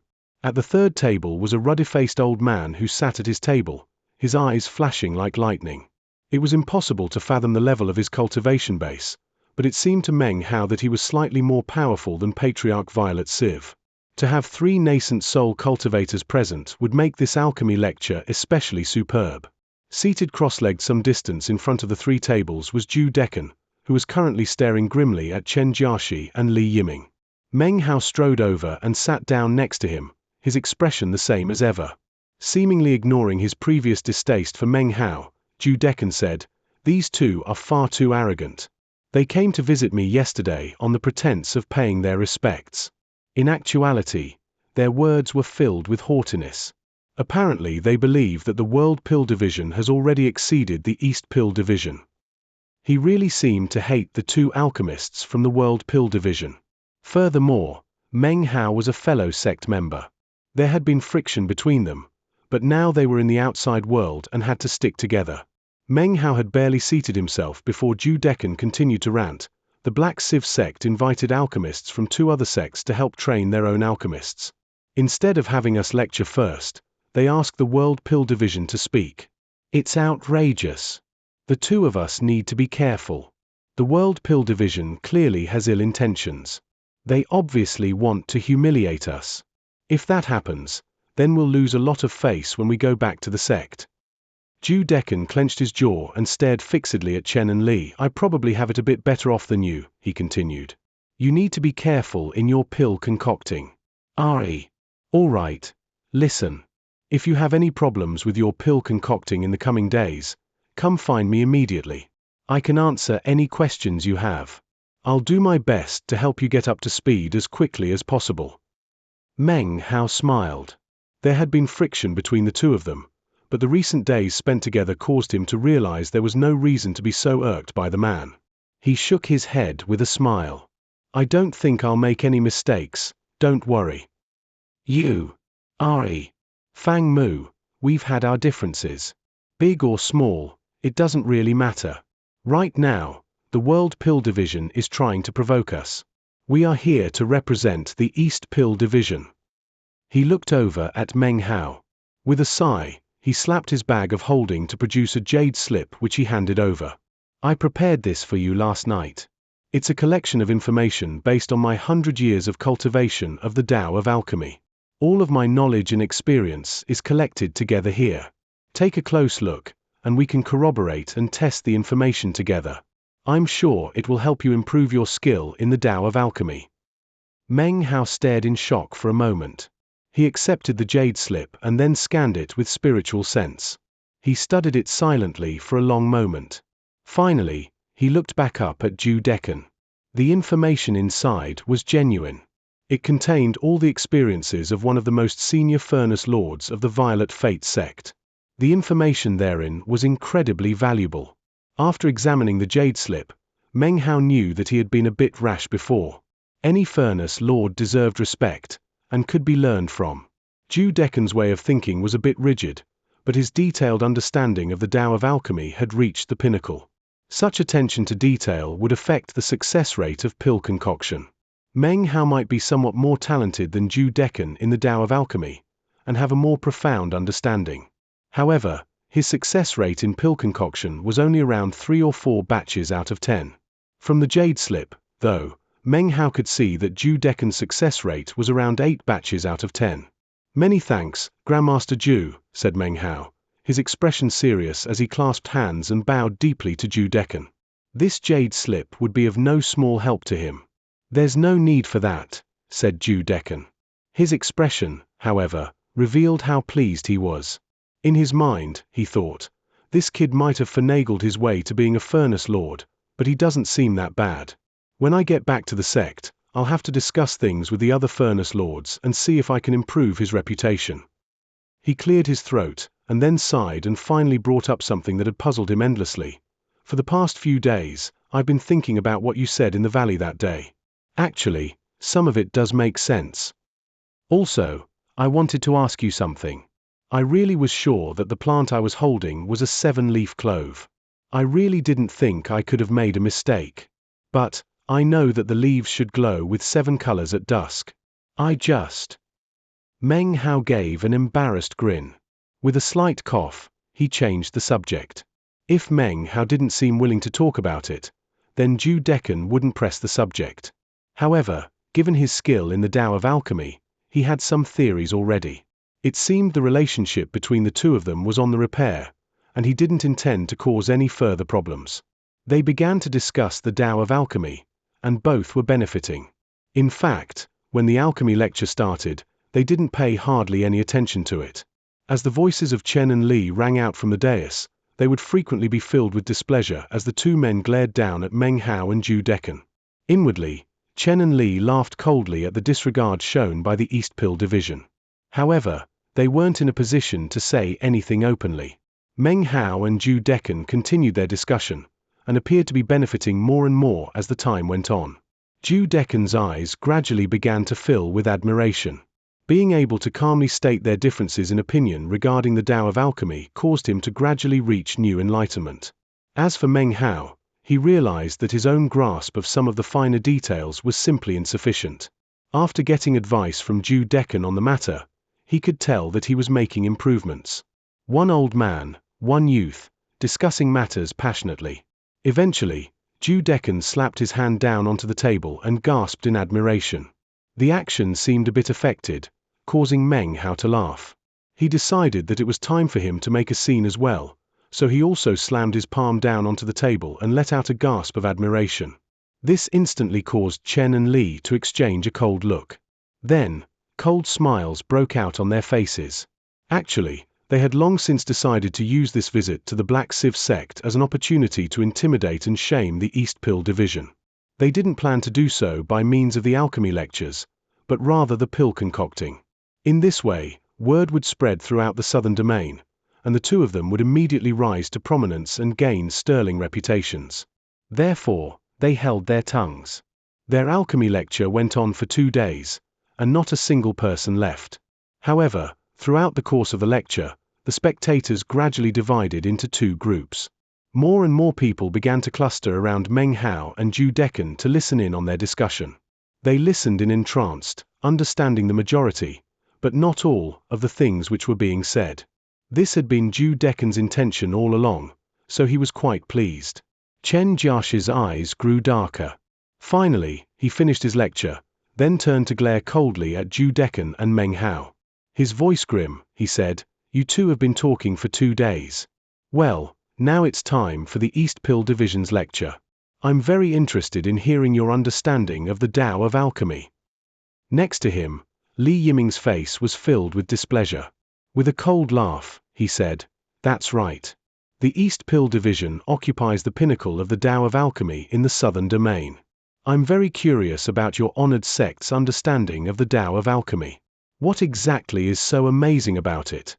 At the 3rd table was a ruddy-faced old man who sat at his table, his eyes flashing like lightning. It was impossible to fathom the level of his cultivation base, but it seemed to Meng Hao that he was slightly more powerful than Patriarch Violet Sieve. To have 3 nascent soul cultivators present would make this alchemy lecture especially superb. Seated cross-legged some distance in front of the 3 tables was Zhu Decan, who was currently staring grimly at Chen Jiaxi and Li Yiming. Meng Hao strode over and sat down next to him, his expression the same as ever. Seemingly ignoring his previous distaste for Meng Hao, Zhu Decan said, "These two are far too arrogant. They came to visit me yesterday on the pretense of paying their respects. In actuality, their words were filled with haughtiness. Apparently they believe that the World Pill Division has already exceeded the East Pill Division. He really seemed to hate the two alchemists from the World Pill Division. Furthermore, Meng Hao was a fellow sect member. There had been friction between them, but now they were in the outside world and had to stick together. Meng Hao had barely seated himself before Ju Decken continued to rant. The Black Civ sect invited alchemists from two other sects to help train their own alchemists. Instead of having us lecture first, they asked the World Pill Division to speak. It's outrageous. The two of us need to be careful. The World Pill Division clearly has ill intentions. They obviously want to humiliate us. If that happens, then we'll lose a lot of face when we go back to the sect. Ju Decken clenched his jaw and stared fixedly at Chen and Li. I probably have it a bit better off than you, he continued. You need to be careful in your pill concocting. All right. Listen. If you have any problems with your pill concocting in the coming days, come find me immediately. I can answer any questions you have. I'll do my best to help you get up to speed as quickly as possible. Meng Hao smiled. There had been friction between the two of them, but the recent days spent together caused him to realize there was no reason to be so irked by the man. He shook his head with a smile. I don't think I'll make any mistakes, don't worry. You. Fang Mu, we've had our differences. Big or small, it doesn't really matter. Right now, the World Pill Division is trying to provoke us. We are here to represent the East Pill Division. He looked over at Meng Hao. With a sigh, he slapped his bag of holding to produce a jade slip which he handed over. I prepared this for you last night. It's a collection of information based on my 100 years of cultivation of the Tao of Alchemy. All of my knowledge and experience is collected together here. Take a close look, and we can corroborate and test the information together. I'm sure it will help you improve your skill in the Tao of Alchemy. Meng Hao stared in shock for a moment. He accepted the jade slip and then scanned it with spiritual sense. He studied it silently for a long moment. Finally, he looked back up at Ju Decken. The information inside was genuine. It contained all the experiences of one of the most senior furnace lords of the Violet Fate sect. The information therein was incredibly valuable. After examining the jade slip, Meng Hao knew that he had been a bit rash before. Any furnace lord deserved respect, and could be learned from. Ju Decken's way of thinking was a bit rigid, but his detailed understanding of the Tao of Alchemy had reached the pinnacle. Such attention to detail would affect the success rate of pill concoction. Meng Hao might be somewhat more talented than Ju Decken in the Tao of Alchemy, and have a more profound understanding. However, his success rate in pill concoction was only around 3 or 4 batches out of 10. From the jade slip, though, Meng Hao could see that Ju Decken's success rate was around 8 batches out of 10. Many thanks, Grandmaster Ju, said Meng Hao, his expression serious as he clasped hands and bowed deeply to Ju Decken. This jade slip would be of no small help to him. There's no need for that, said Ju Decken. His expression, however, revealed how pleased he was. In his mind, he thought, this kid might have finagled his way to being a furnace lord, but he doesn't seem that bad. When I get back to the sect, I'll have to discuss things with the other furnace lords and see if I can improve his reputation. He cleared his throat, and then sighed and finally brought up something that had puzzled him endlessly. For the past few days, I've been thinking about what you said in the valley that day. Actually, some of it does make sense. Also, I wanted to ask you something. I really was sure that the plant I was holding was a 7-leaf clove. I really didn't think I could have made a mistake. But, I know that the leaves should glow with 7 colors at dusk. Meng Hao gave an embarrassed grin. With a slight cough, he changed the subject. If Meng Hao didn't seem willing to talk about it, then Ju Decken wouldn't press the subject. However, given his skill in the Tao of Alchemy, he had some theories already. It seemed the relationship between the two of them was on the repair, and he didn't intend to cause any further problems. They began to discuss the Tao of Alchemy, and both were benefiting. In fact, when the alchemy lecture started, they didn't pay hardly any attention to it. As the voices of Chen and Li rang out from the dais, they would frequently be filled with displeasure as the two men glared down at Meng Hao and Ju Decken. Inwardly, Chen and Li laughed coldly at the disregard shown by the East Pill Division. However, They weren't in a position to say anything openly. Meng Hao and Zhu Decan continued their discussion, and appeared to be benefiting more and more as the time went on. Zhu Decan's eyes gradually began to fill with admiration. Being able to calmly state their differences in opinion regarding the Tao of alchemy caused him to gradually reach new enlightenment. As for Meng Hao, he realized that his own grasp of some of the finer details was simply insufficient. After getting advice from Zhu Decan on the matter, he could tell that he was making improvements. One old man, one youth, discussing matters passionately. Eventually, Zhu Decan slapped his hand down onto the table and gasped in admiration. The action seemed a bit affected, causing Meng Hao to laugh. He decided that it was time for him to make a scene as well, so he also slammed his palm down onto the table and let out a gasp of admiration. This instantly caused Chen and Li to exchange a cold look. Then, cold smiles broke out on their faces. Actually, they had long since decided to use this visit to the Black Sieve sect as an opportunity to intimidate and shame the East Pill division. They didn't plan to do so by means of the alchemy lectures, but rather the pill concocting. In this way, word would spread throughout the southern domain, and the two of them would immediately rise to prominence and gain sterling reputations. Therefore, they held their tongues. Their alchemy lecture went on for 2 days, and not a single person left. However, throughout the course of the lecture, the spectators gradually divided into 2 groups. More and more people began to cluster around Meng Hao and Zhu Decan to listen in on their discussion. They listened in entranced, understanding the majority, but not all, of the things which were being said. This had been Zhu Decan's intention all along, so he was quite pleased. Chen Jiaxi's eyes grew darker. Finally, he finished his lecture, then turned to glare coldly at Zhu Decan and Meng Hao. His voice grim, he said, "You two have been talking for 2 days. Well, now it's time for the East Pill Division's lecture. I'm very interested in hearing your understanding of the Tao of alchemy." Next to him, Li Yiming's face was filled with displeasure. With a cold laugh, he said, "That's right. The East Pill Division occupies the pinnacle of the Tao of alchemy in the southern domain. I'm very curious about your honored sect's understanding of the Tao of alchemy. What exactly is so amazing about it?"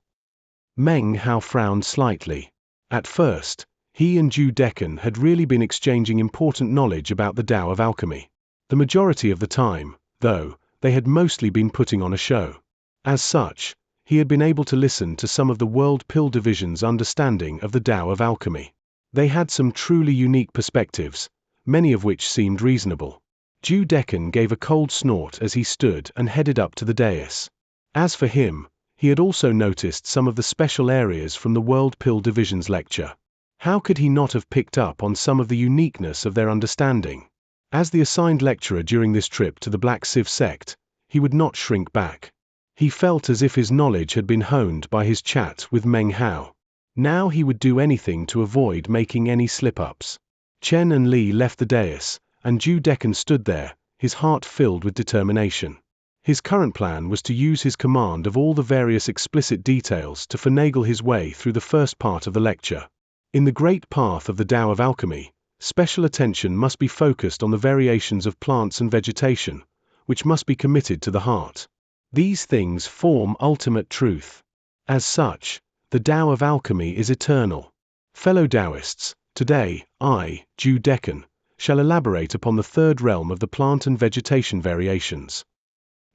Meng Hao frowned slightly. At first, he and Zhu Decan had really been exchanging important knowledge about the Tao of alchemy. The majority of the time, though, they had mostly been putting on a show. As such, he had been able to listen to some of the World Pill Division's understanding of the Tao of alchemy. They had some truly unique perspectives, many of which seemed reasonable. Zhu Decan gave a cold snort as he stood and headed up to the dais. As for him, he had also noticed some of the special areas from the World Pill Division's lecture. How could he not have picked up on some of the uniqueness of their understanding? As the assigned lecturer during this trip to the Black Sieve sect, he would not shrink back. He felt as if his knowledge had been honed by his chat with Meng Hao. Now he would do anything to avoid making any slip-ups. Chen and Li left the dais, and Zhu Decan stood there, his heart filled with determination. His current plan was to use his command of all the various explicit details to finagle his way through the first part of the lecture. In the great path of the Tao of alchemy, special attention must be focused on the variations of plants and vegetation, which must be committed to the heart. These things form ultimate truth. As such, the Tao of alchemy is eternal. Fellow Taoists, today, I, Zhu Decan, shall elaborate upon the third realm of the plant and vegetation variations.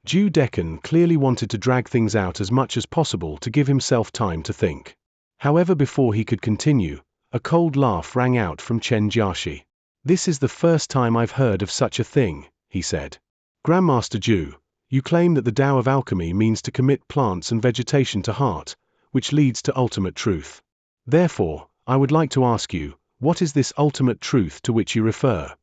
Zhu Decan clearly wanted to drag things out as much as possible to give himself time to think. However, before he could continue, a cold laugh rang out from Chen Jiaxi. "This is the first time I've heard of such a thing," he said. "Grandmaster Zhu, you claim that the Tao of alchemy means to commit plants and vegetation to heart, which leads to ultimate truth. Therefore, I would like to ask you, what is this ultimate truth to which you refer?"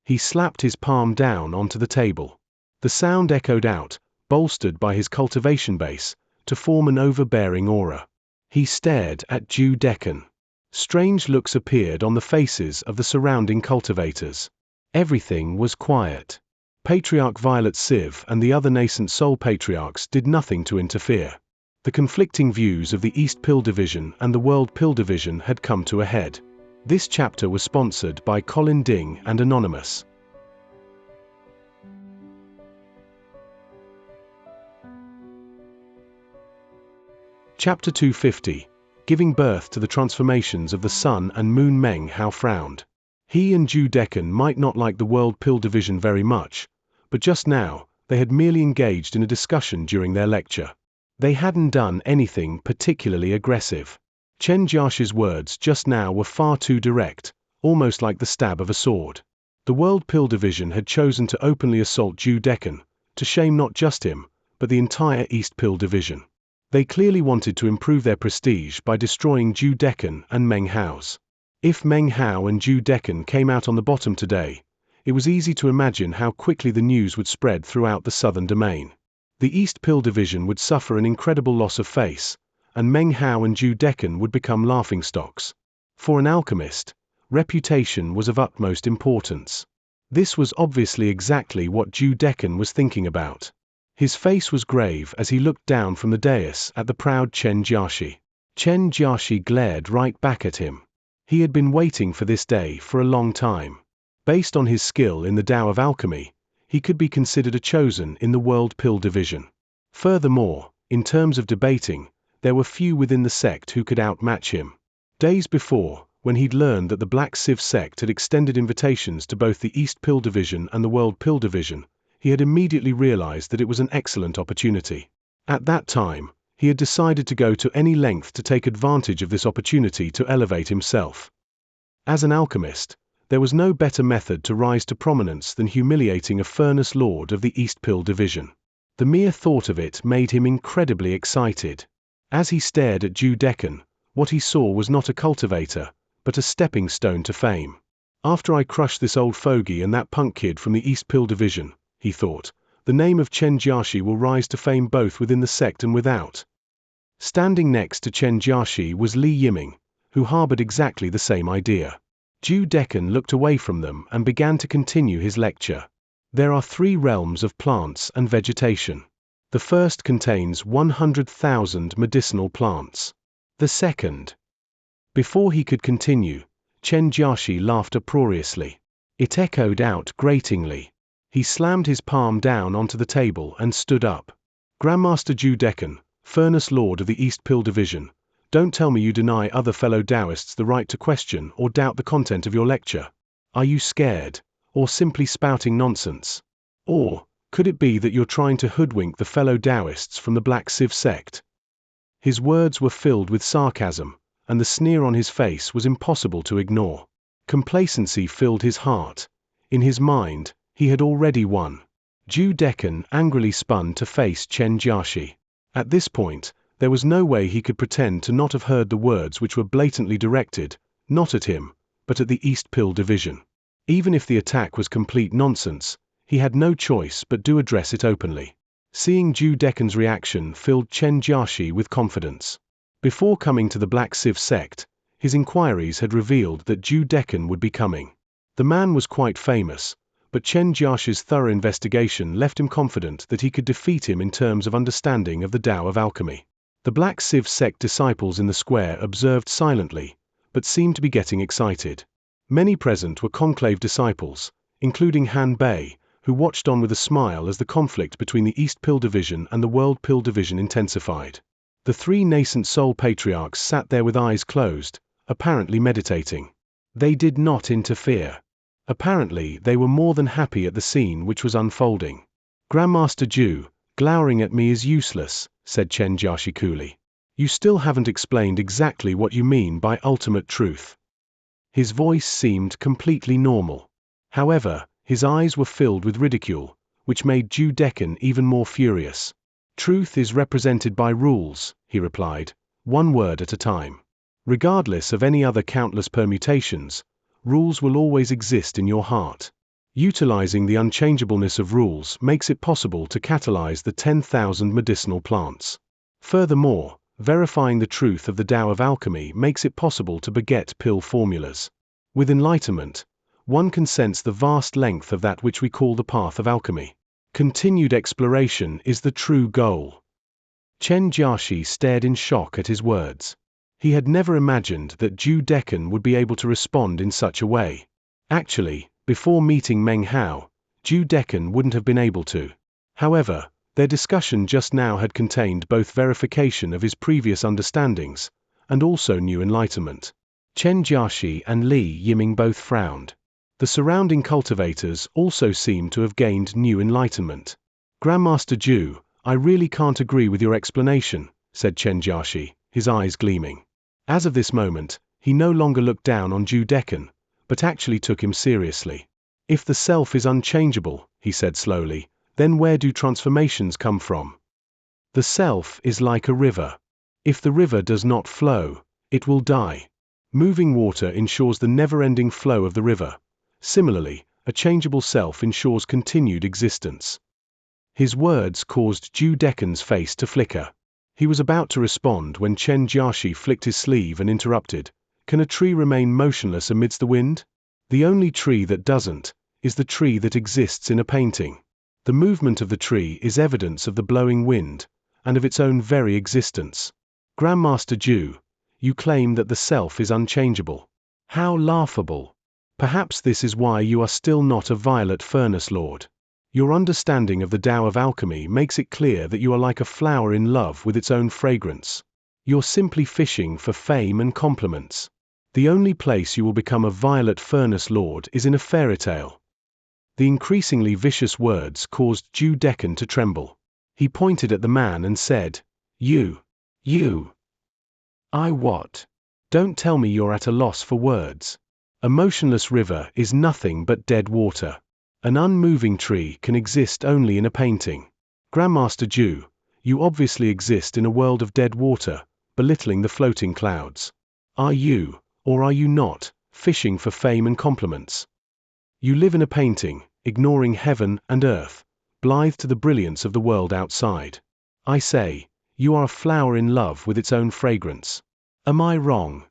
He slapped his palm down onto the table. The sound echoed out, bolstered by his cultivation base, to form an overbearing aura. He stared at Zhu Decan. Strange looks appeared on the faces of the surrounding cultivators. Everything was quiet. Patriarch Violet Sieve and the other nascent soul patriarchs did nothing to interfere. The conflicting views of the East Pill Division and the World Pill Division had come to a head. This chapter was sponsored by Colin Ding and Anonymous. Chapter 250. Giving birth to the transformations of the sun and moon. Meng Hao frowned. He and Zhu Decken might not like the World Pill Division very much, but just now, they had merely engaged in a discussion during their lecture. They hadn't done anything particularly aggressive. Chen Jiaxi's words just now were far too direct, almost like the stab of a sword. The World Pill Division had chosen to openly assault Zhu Decken, to shame not just him, but the entire East Pill Division. They clearly wanted to improve their prestige by destroying Zhu Decken and Meng Hao's. If Meng Hao and Zhu Decken came out on the bottom today, it was easy to imagine how quickly the news would spread throughout the southern domain. The East Pill Division would suffer an incredible loss of face, and Meng Hao and Zhu Decken would become laughingstocks. For an alchemist, reputation was of utmost importance. This was obviously exactly what Zhu Decken was thinking about. His face was grave as he looked down from the dais at the proud Chen Jiaxi. Chen Jiaxi glared right back at him. He had been waiting for this day for a long time. Based on his skill in the Tao of Alchemy, he could be considered a chosen in the World Pill Division. Furthermore, in terms of debating, there were few within the sect who could outmatch him. Days before, when he'd learned that the Black Civ sect had extended invitations to both the East Pill Division and the World Pill Division, he had immediately realized that it was an excellent opportunity. At that time, he had decided to go to any length to take advantage of this opportunity to elevate himself. As an alchemist, there was no better method to rise to prominence than humiliating a furnace lord of the East Pill Division. The mere thought of it made him incredibly excited. As he stared at Zhu Decken, what he saw was not a cultivator, but a stepping stone to fame. After I crush this old fogey and that punk kid from the East Pill Division, he thought, the name of Chen Jiaxi will rise to fame both within the sect and without. Standing next to Chen Jiaxi was Li Yiming, who harbored exactly the same idea. Zhu Decken looked away from them and began to continue his lecture. There are 3 realms of plants and vegetation. The first contains 100,000 medicinal plants. The second. Before he could continue, Chen Jiaxi laughed uproariously. It echoed out gratingly. He slammed his palm down onto the table and stood up. Grandmaster Zhu Decken, Furnace Lord of the East Pill Division, don't tell me you deny other fellow Taoists the right to question or doubt the content of your lecture. Are you scared, or simply spouting nonsense? Or, could it be that you're trying to hoodwink the fellow Taoists from the Black Civ sect? His words were filled with sarcasm, and the sneer on his face was impossible to ignore. Complacency filled his heart. In his mind, he had already won. Zhu Decken angrily spun to face Chen Jiaxi. At this point, there was no way he could pretend to not have heard the words which were blatantly directed, not at him, but at the East Pill Division. Even if the attack was complete nonsense, he had no choice but to address it openly. Seeing Zhu Decken's reaction filled Chen Jiaxi with confidence. Before coming to the Black Civ sect, his inquiries had revealed that Zhu Decken would be coming. The man was quite famous, but Chen Jiaxi's thorough investigation left him confident that he could defeat him in terms of understanding of the Tao of Alchemy. The Black Civ sect disciples in the square observed silently, but seemed to be getting excited. Many present were conclave disciples, including Han Bei, who watched on with a smile as the conflict between the East Pill Division and the World Pill Division intensified. The 3 nascent soul patriarchs sat there with eyes closed, apparently meditating. They did not interfere. Apparently, they were more than happy at the scene which was unfolding. Grandmaster Zhu, glowering at me is useless, said Chen Jiaxi coolly. You still haven't explained exactly what you mean by ultimate truth. His voice seemed completely normal. However, his eyes were filled with ridicule, which made Zhu Decken even more furious. Truth is represented by rules, he replied, 1 word at a time. Regardless of any other countless permutations, rules will always exist in your heart. Utilizing the unchangeableness of rules makes it possible to catalyze the 10,000 medicinal plants. Furthermore, verifying the truth of the Tao of Alchemy makes it possible to beget pill formulas. With enlightenment, one can sense the vast length of that which we call the path of alchemy. Continued exploration is the true goal. Chen Jiaxi stared in shock at his words. He had never imagined that Zhu Decken would be able to respond in such a way. Actually, before meeting Meng Hao, Zhu Decken wouldn't have been able to. However, Their discussion just now had contained both verification of his previous understandings, and also new enlightenment. Chen Jiaxi and Li Yiming both frowned. The surrounding cultivators also seemed to have gained new enlightenment. Grandmaster Zhu, I really can't agree with your explanation, said Chen Jiaxi, his eyes gleaming. As of this moment, he no longer looked down on Zhu Decan, but actually took him seriously. If the self is unchangeable, he said slowly, then where do transformations come from? The self is like a river. If the river does not flow, it will die. Moving water ensures the never-ending flow of the river. Similarly, a changeable self ensures continued existence. His words caused Zhu Decan's face to flicker. He was about to respond when Chen Jiaxi flicked his sleeve and interrupted. Can a tree remain motionless amidst the wind? The only tree that doesn't is the tree that exists in a painting. The movement of the tree is evidence of the blowing wind, and of its own very existence. Grandmaster Zhu, you claim that the self is unchangeable. How laughable! Perhaps this is why you are still not a violet furnace lord. Your understanding of the Tao of alchemy makes it clear that you are like a flower in love with its own fragrance. You're simply fishing for fame and compliments. The only place you will become a violet furnace lord is in a fairy tale. The increasingly vicious words caused Zhu Decan to tremble. He pointed at the man and said, You. I what? Don't tell me you're at a loss for words. A motionless river is nothing but dead water. An unmoving tree can exist only in a painting. Grandmaster Zhu, you obviously exist in a world of dead water, belittling the floating clouds. Are you, or are you not, fishing for fame and compliments? You live in a painting, ignoring heaven and earth, blithe to the brilliance of the world outside. I say, you are a flower in love with its own fragrance. Am I wrong?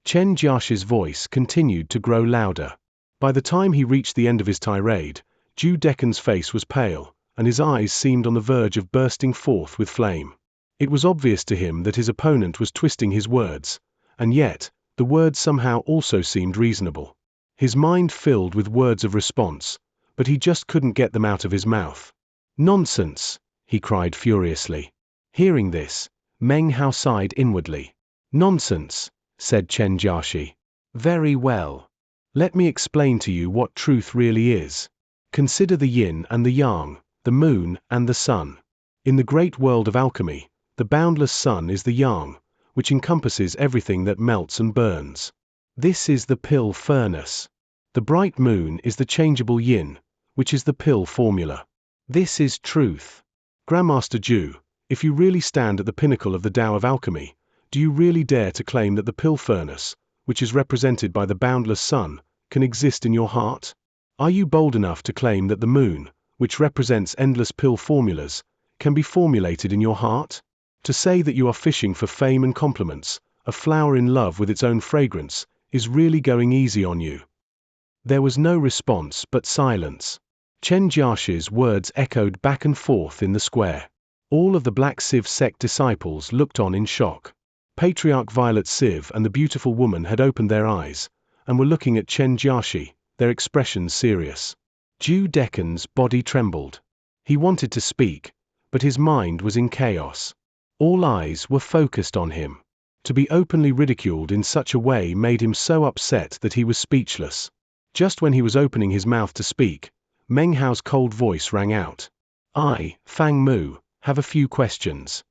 Chen Jiaxi's voice continued to grow louder. By the time he reached the end of his tirade, Zhu Decan's face was pale, and his eyes seemed on the verge of bursting forth with flame. It was obvious to him that his opponent was twisting his words, and yet, the words somehow also seemed reasonable. His mind filled with words of response, but he just couldn't get them out of his mouth. Nonsense, he cried furiously. Hearing this, Meng Hao sighed inwardly. Nonsense, said Chen Jiaxi. Very well. Let me explain to you what truth really is. Consider the yin and the yang, the moon and the sun. In the great world of alchemy, the boundless sun is the yang, which encompasses everything that melts and burns. This is the pill furnace. The bright moon is the changeable yin, which is the pill formula. This is truth. Grandmaster Zhu, if you really stand at the pinnacle of the Tao of alchemy, do you really dare to claim that the pill furnace, which is represented by the boundless sun, can exist in your heart? Are you bold enough to claim that the moon, which represents endless pill formulas, can be formulated in your heart? To say that you are fishing for fame and compliments, a flower in love with its own fragrance, is really going easy on you. There was no response but silence. Chen Jiaxi's words echoed back and forth in the square. All of the Black Sieve sect disciples looked on in shock. Patriarch Violet Sieve and the beautiful woman had opened their eyes, and were looking at Chen Jiaxi, their expressions serious. Zhu Decan's body trembled. He wanted to speak, but his mind was in chaos. All eyes were focused on him. To be openly ridiculed in such a way made him so upset that he was speechless. Just when he was opening his mouth to speak, Meng Hao's cold voice rang out. I, Fang Mu, have a few questions.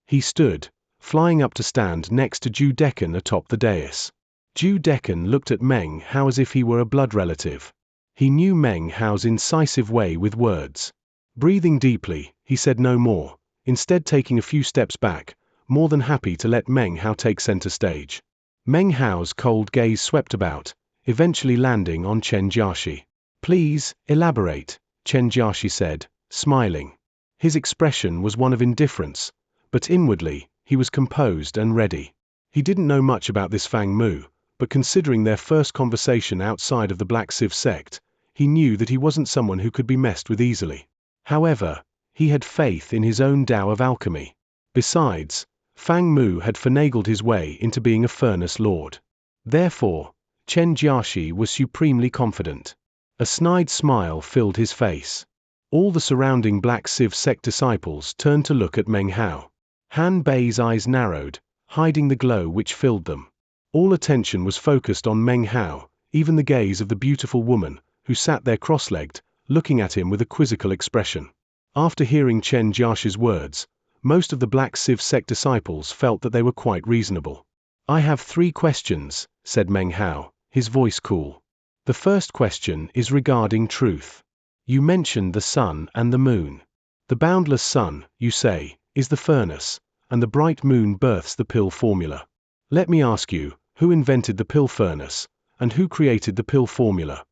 He stood, flying up to stand next to Zhu Decan atop the dais. Zhu Decan looked at Meng Hao as if he were a blood relative. He knew Meng Hao's incisive way with words. Breathing deeply, he said no more, instead taking a few steps back, more than happy to let Meng Hao take center stage. Meng Hao's cold gaze swept about, eventually landing on Chen Jiaxi. Please, elaborate, Chen Jiaxi said, smiling. His expression was one of indifference, but inwardly, he was composed and ready. He didn't know much about this Fang Mu, but considering their first conversation outside of the Black Sieve sect, he knew that he wasn't someone who could be messed with easily. However, he had faith in his own Tao of alchemy. Besides, Fang Mu had finagled his way into being a furnace lord. Therefore, Chen Jiaxi was supremely confident. A snide smile filled his face. All the surrounding Black Civ sect disciples turned to look at Meng Hao. Han Bei's eyes narrowed, hiding the glow which filled them. All attention was focused on Meng Hao, even the gaze of the beautiful woman, who sat there cross-legged, looking at him with a quizzical expression. After hearing Chen Jiaxi's words, most of the Black Civ sect disciples felt that they were quite reasonable. I have 3 questions, said Meng Hao, his voice cool. The first question is regarding truth. You mentioned the sun and the moon. The boundless sun, you say, is the furnace, and the bright moon births the pill formula. Let me ask you, who invented the pill furnace, and who created the pill formula?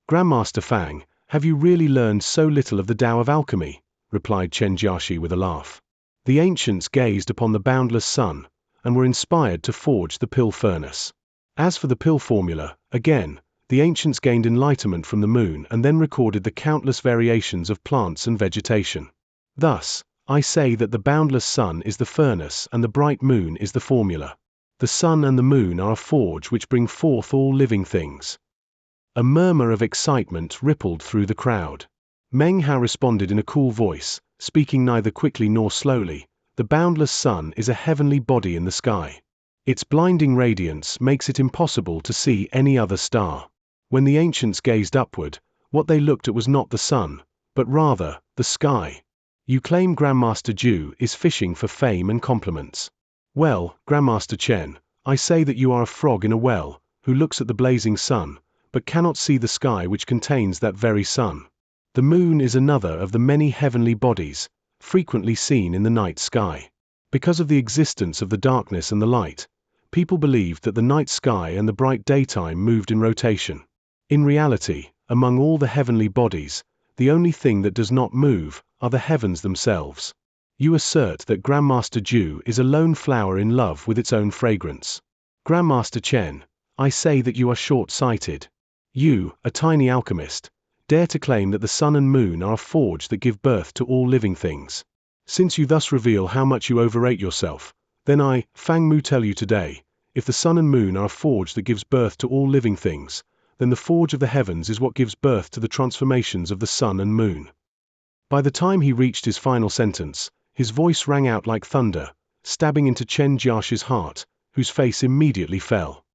Grandmaster Fang, have you really learned so little of the Tao of alchemy? Replied Chen Jiaxi with a laugh. The ancients gazed upon the boundless sun, and were inspired to forge the pill furnace. As for the pill formula, again, the ancients gained enlightenment from the moon and then recorded the countless variations of plants and vegetation. Thus, I say that the boundless sun is the furnace and the bright moon is the formula. The sun and the moon are a forge which bring forth all living things. A murmur of excitement rippled through the crowd. Meng Hao responded in a cool voice, speaking neither quickly nor slowly. The boundless sun is a heavenly body in the sky. Its blinding radiance makes it impossible to see any other star. When the ancients gazed upward, what they looked at was not the sun, but rather, the sky. You claim Grandmaster Ju is fishing for fame and compliments. Well, Grandmaster Chen, I say that you are a frog in a well, who looks at the blazing sun, but cannot see the sky which contains that very sun. The moon is another of the many heavenly bodies, frequently seen in the night sky. Because of the existence of the darkness and the light, people believed that the night sky and the bright daytime moved in rotation. In reality, among all the heavenly bodies, the only thing that does not move are the heavens themselves. You assert that Grandmaster Ju is a lone flower in love with its own fragrance. Grandmaster Chen, I say that you are short-sighted. You, a tiny alchemist, dare to claim that the sun and moon are a forge that give birth to all living things. Since you thus reveal how much you overrate yourself, then I, Fang Mu, tell you today, if the sun and moon are a forge that gives birth to all living things, then the forge of the heavens is what gives birth to the transformations of the sun and moon. By the time he reached his final sentence, his voice rang out like thunder, stabbing into Chen Jiaxi's heart, whose face immediately fell.